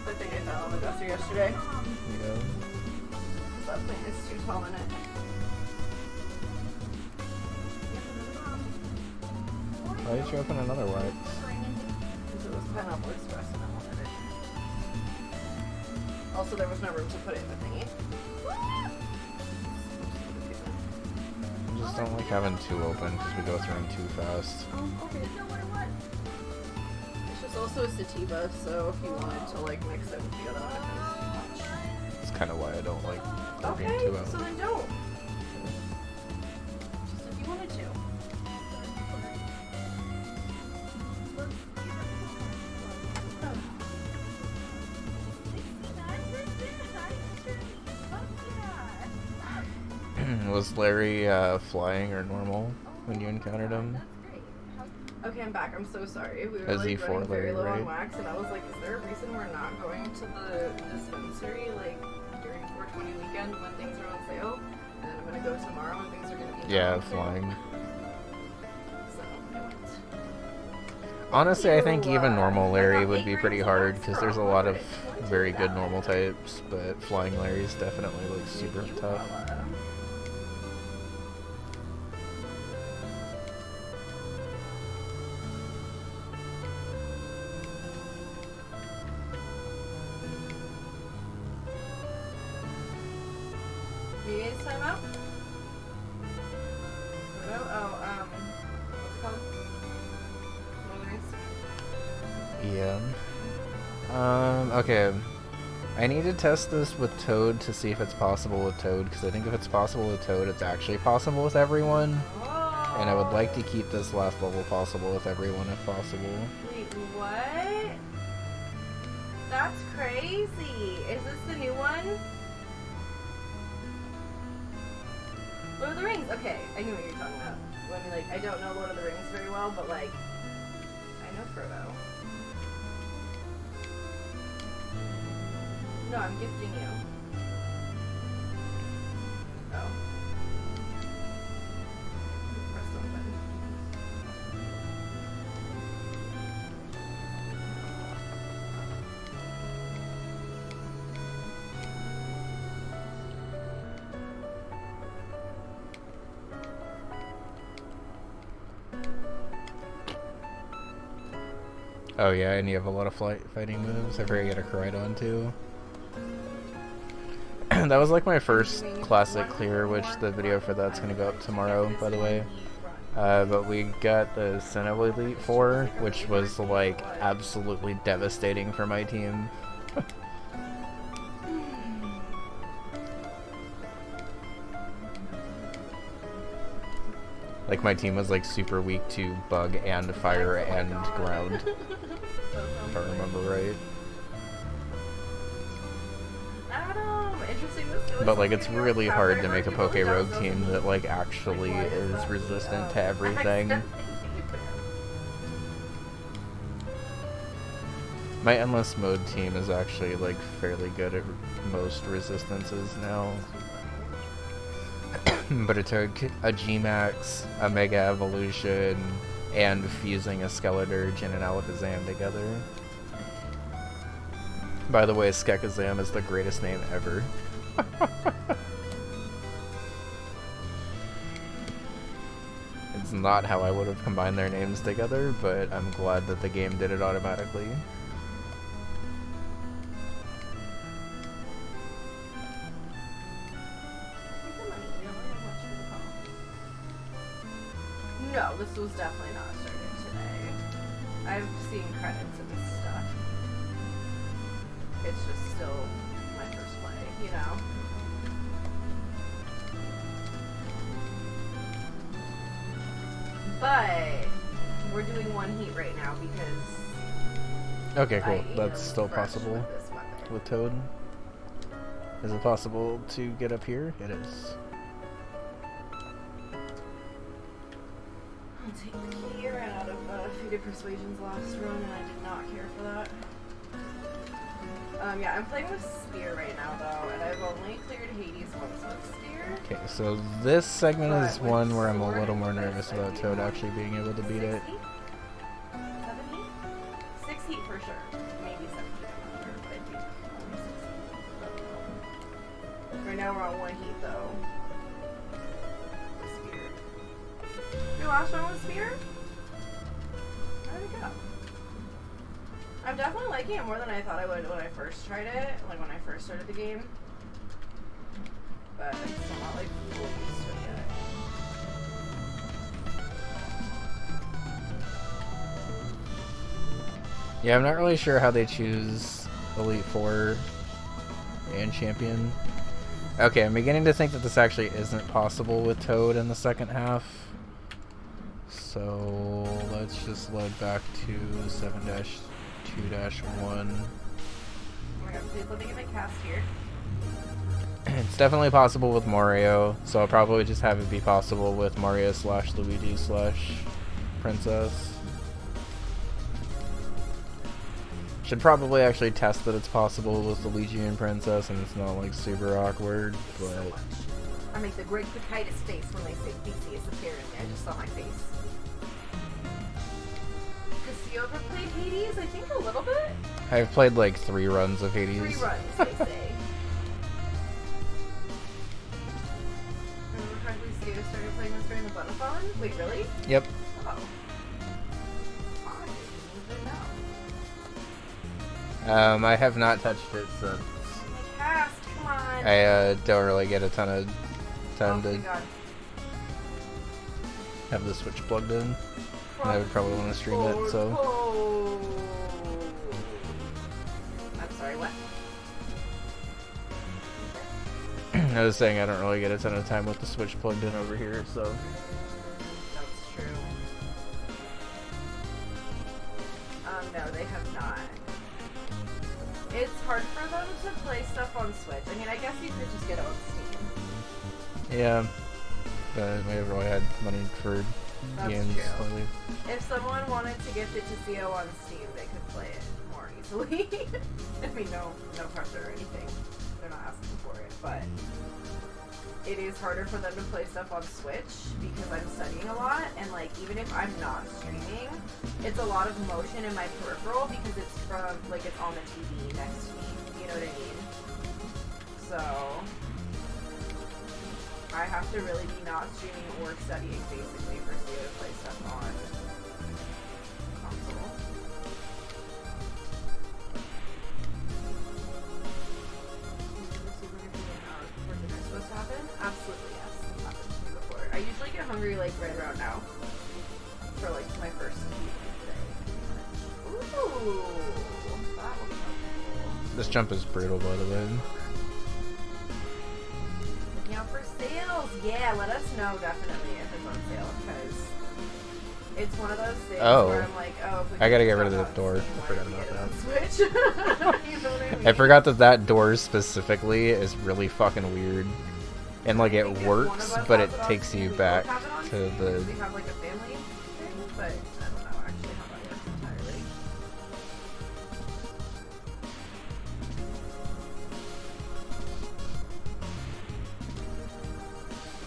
I think I found on the dresser yesterday. Yeah. That plant is too tall in it. Why did you open another wax? Because it was Pineapple Express and I wanted it. Also, there was no room to put it in the thingy. I just don't like having two open because we go through them too fast. Okay. It's just also a sativa, so if you wanted to like mix it with the other one, if it's too much. That's kind of why I don't like there being Okay, two out. so then don't. Just if you wanted to. Was Larry flying or normal when you encountered him? Okay, I'm back. I'm so sorry. We were As like E4 running very Larry, low on right? wax, and I was like, is there a reason we're not going to the dispensary like during 420 weekend when things are on sale? And then I'm gonna go tomorrow and things are gonna be Yeah, on sale. flying. So I went. Honestly, I think even normal I Larry got would 8 be pretty grams of hard wax because for there's a lot of 100. very good normal types, but flying Larry's definitely looks super Thank you, tough. Paula. You guys time out? Oh, what's it called? Lord of the Rings? Yeah. Okay. I need to test this with Toad to see if it's possible with Toad, because I think if it's possible with Toad, it's actually possible with everyone. Oh. And I would like to keep this last level possible with everyone if possible. Wait, what? That's crazy. Is this the new one? Lord of the Rings. Okay, I knew what you were talking about. Well, I mean, like, I don't know Lord of the Rings very well, but like, I know Frodo. No, I'm gifting you. Oh. Press something. Oh yeah, and you have a lot of fighting moves. I forget you get a Koraidon too. That was like my first classic clear, which the video for that's gonna go up tomorrow, by the way. But we got the Sinnoh Elite Four, which was like absolutely devastating for my team. Like my team was like super weak to bug and fire and ground, if I remember right. I don't know. Interesting. But like it's really hard to make a Poke Rogue team that like actually is resistant to everything. My Endless Mode team is actually like fairly good at most resistances now. But it took a G-Max, a Mega Evolution, and fusing a Skeledirge and an Alakazam together. By the way, Skekazam is the greatest name ever. It's not how I would have combined their names together, but I'm glad that the game did it automatically. No, this was definitely not started today. I've seen credits of this stuff. It's just still my first play, you know? But we're doing one heat right now because Okay, cool. That's still possible with Toad. Is it possible to get up here? It is. I'll take the key. I ran out of Faded Persuasions last run and I did not care for that. Yeah, I'm playing with Spear right now though, and I've only cleared Hades once with Spear. Okay, so this segment is one where I'm a little more nervous about Toad actually being able to beat it. 6 heat? 6 heat for sure. Maybe 7 heat, I'm not sure, but I think only 6 heat. Right now we're on 1 heat though. Spear. Your last one was Spear? Where'd it go? I'm definitely liking it more than I thought I would when I first tried it, like when I first started the game. But I'm still not like fully used to it yet. Yeah, I'm not really sure how they choose Elite Four and Champion. Okay, I'm beginning to think that this actually isn't possible with Toad in the second half. So let's just load back to 7-2-1. Oh my god, please let me get my cast here. It's definitely possible with Mario, so I'll probably just have it be possible with Mario / Luigi / Princess. Should probably actually test that it's possible with Luigi and Princess and it's not like super awkward, but... So much. I make the great Picitus face when they say Theseus appearing. I just saw my face. Has you ever played Hades? I think a little bit. I've played like 3 runs of Hades. 3 runs, they say. Remember correctly, Sia started playing this during the Buttathon? Wait, really? Yep. Oh. I didn't even know. I have not touched it since. Cast, come on. I don't really get a ton of time Oh my to god. have the Switch plugged in. And I would probably want to stream it, so... Oh. I'm sorry, what? I was saying I don't really get a ton of time with the Switch plugged in over here, so... That's true. No, they have not. It's hard for them to play stuff on Switch. I mean, I guess you could just get it on Steam. Yeah. But we haven't really had money for That's games true. lately. If someone wanted to gift it to CO on Steam, they could play it more easily. I mean, no pressure or anything. They're not asking for it, but it is harder for them to play stuff on Switch because I'm studying a lot, and like even if I'm not streaming, it's a lot of motion in my peripheral because it's from like it's on the TV next to me. You know what I mean? So I have to really be not streaming or studying basically for CO to play stuff on console. I usually get hungry like right around now. For like my first day. Ooh, that will be helpful. This jump is brutal, by the way. Looking out for sales. Yeah, let us know definitely if it's on sale because it's one of those things where I'm like, oh, if we I gotta could get rid of stop the out door. and see I why forgot we about get it that. on Switch. You know what I mean? I forgot that door specifically is really fucking weird. And like I it think if one works, of us but has it on takes Steam, you we back both have it on to Steam the. because we have like a family thing, but I don't know actually how that works entirely.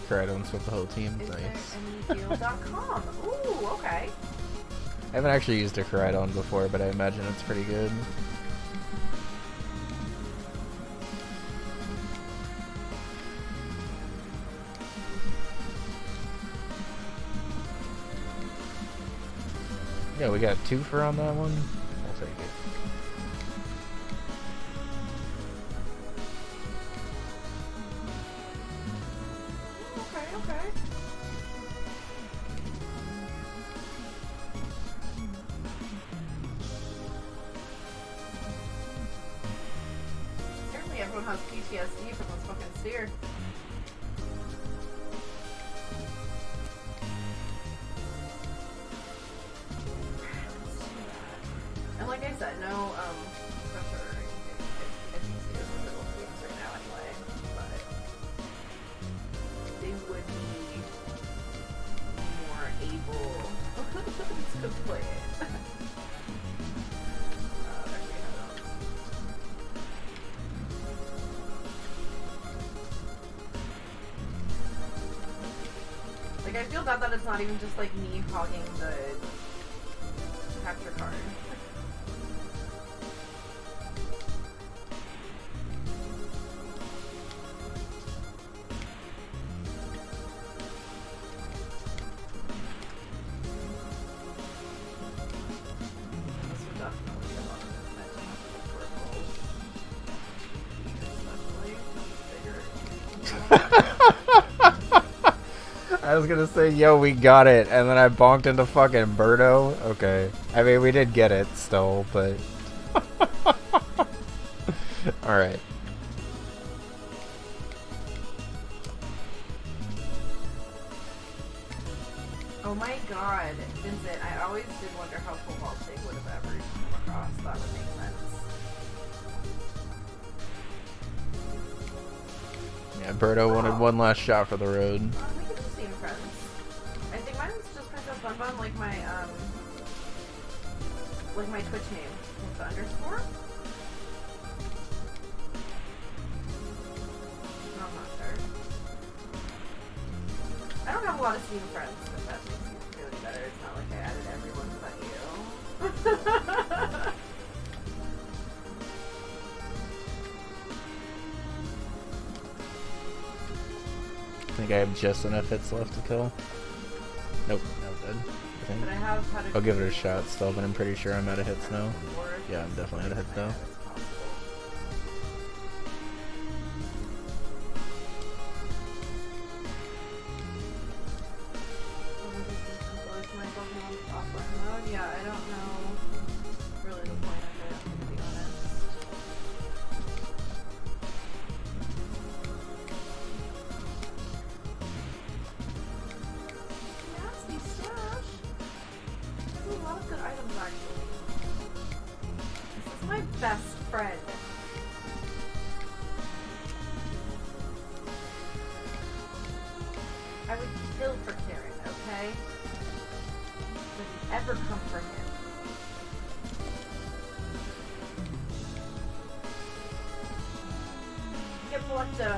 Credits with the whole team. Is Nice. there anydeal.com? Ooh, okay. I haven't actually used a Coridon before, but I imagine it's pretty good. Yeah, we got 2 for on that one. I'll take it. Okay, okay. Apparently everyone has PTSD from this fucking sphere. And like I said, no pressure or anything. If you see us in the middle of games right now anyway, but they would be more able to play it. There's the headouts. Like I feel bad that it's not even just like me hogging the capture card. This would definitely be a lot of movement to have to look for a goal. Especially bigger. I was gonna say, yo, we got it, and then I bonked into fucking Birdo. Okay. I mean, we did get it still, but. Alright. Oh my god, Vincent, I always did wonder how Cobalt Sig would have ever come across. That would make sense. Yeah, Birdo wanted one last shot for the road. We could have seen friends. I think mine was just Princess Bun Bun, like my Twitch name with the underscore. No, I'm not sure. I don't have a lot of Steam friends, if that makes you feel any better. It's not like I added everyone but you. I think I have just enough hits left to kill. Nope, not dead. I think. But I have had I'll give it a shot still, but I'm pretty sure I'm out of hits now. before. Yeah, I'm definitely out of hits now. It's possible. Yeah, I don't know really the point of it, to be honest. Nasty stash. There's a lot of good items actually. This is my best friend. I would kill for Karen, okay? Doesn't ever come for him. Giplecto.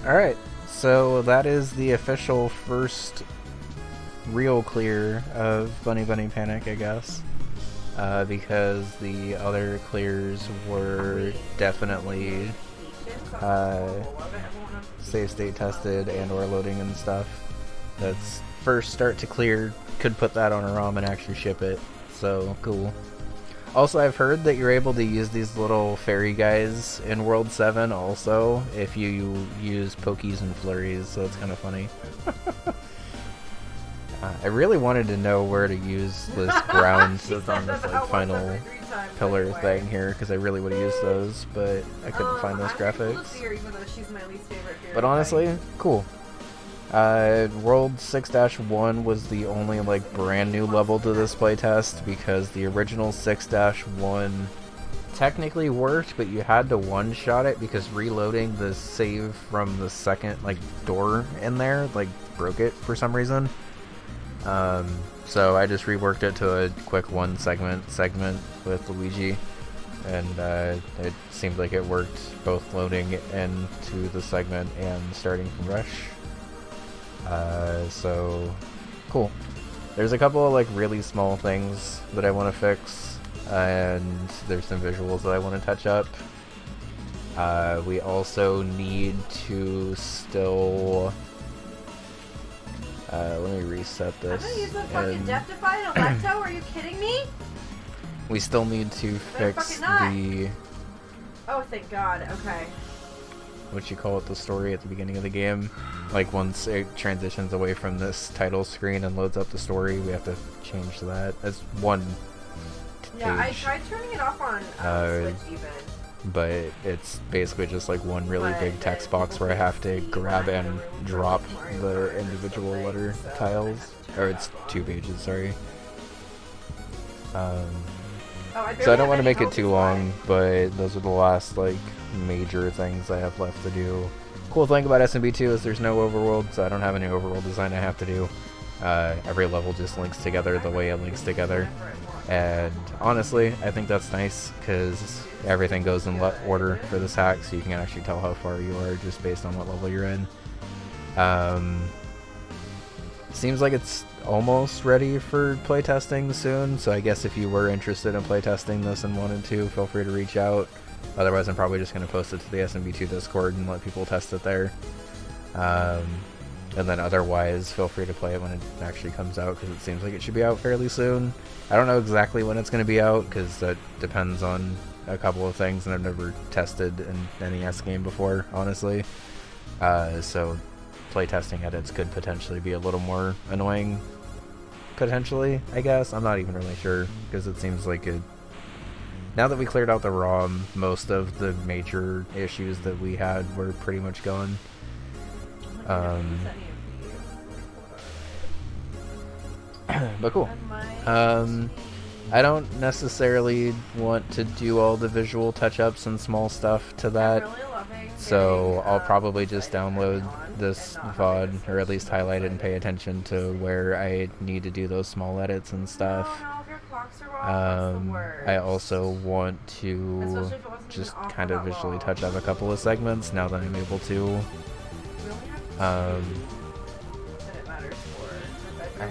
Alright, so that is the official first real clear of Bunny Bunny Panic, I guess. Because the other clears were definitely save state tested and or loading and stuff. That's first start to clear, could put that on a ROM and actually ship it, so cool. Also, I've heard that you're able to use these little fairy guys in World 7 also if you use pokies and flurries, so it's kind of funny. I really wanted to know where to use this ground that's on this like final pillar thing here, because I really would have used those, but I couldn't find those graphics. But honestly, cool. World 6-1 was the only like brand new level to this playtest, because the original 6-1 technically worked, but you had to one-shot it because reloading the save from the second like door in there like broke it for some reason. So I just reworked it to a quick one segment with Luigi, and it seemed like it worked both loading into the segment and starting from rush. So cool. There's a couple of like really small things that I want to fix, and there's some visuals that I want to touch up. We also need to still let me reset this. I'm gonna use the fucking Deathify and Electo, are you kidding me? We still need to fix the... Oh, thank God, okay. What you call it, the story at the beginning of the game. Like once it transitions away from this title screen and loads up the story, we have to change that. That's one Yeah, I page. tried turning it off on Switch even. But it's basically just like one really big text box where I have to grab and drop the individual letter tiles. Or it's 2 pages, sorry. So I don't want to make it too long, but those are the last like major things I have left to do. Cool thing about SMB2 is there's no overworld, so I don't have any overworld design I have to do. Every level just links together the way it links together. And honestly, I think that's nice because everything goes in order for this hack, so you can actually tell how far you are just based on what level you're in. Seems like it's almost ready for playtesting soon, so I guess if you were interested in playtesting this and wanted to, feel free to reach out. Otherwise, I'm probably just going to post it to the SMB2 Discord and let people test it there. And then otherwise, feel free to play it when it actually comes out, because it seems like it should be out fairly soon. I don't know exactly when it's going to be out, because that depends on a couple of things, and I've never tested an NES game before, honestly. So playtesting edits could potentially be a little more annoying, potentially, I guess. I'm not even really sure, because it seems like it... Now that we cleared out the ROM, most of the major issues that we had were pretty much gone. But cool. I don't necessarily want to do all the visual touch-ups and small stuff to that, so I'll probably just download this VOD, or at least highlight it and pay attention to where I need to do those small edits and stuff. I also want to just kind of visually touch up a couple of segments now that I'm able to. I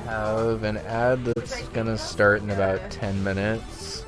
have an ad that's gonna start in about 10 minutes.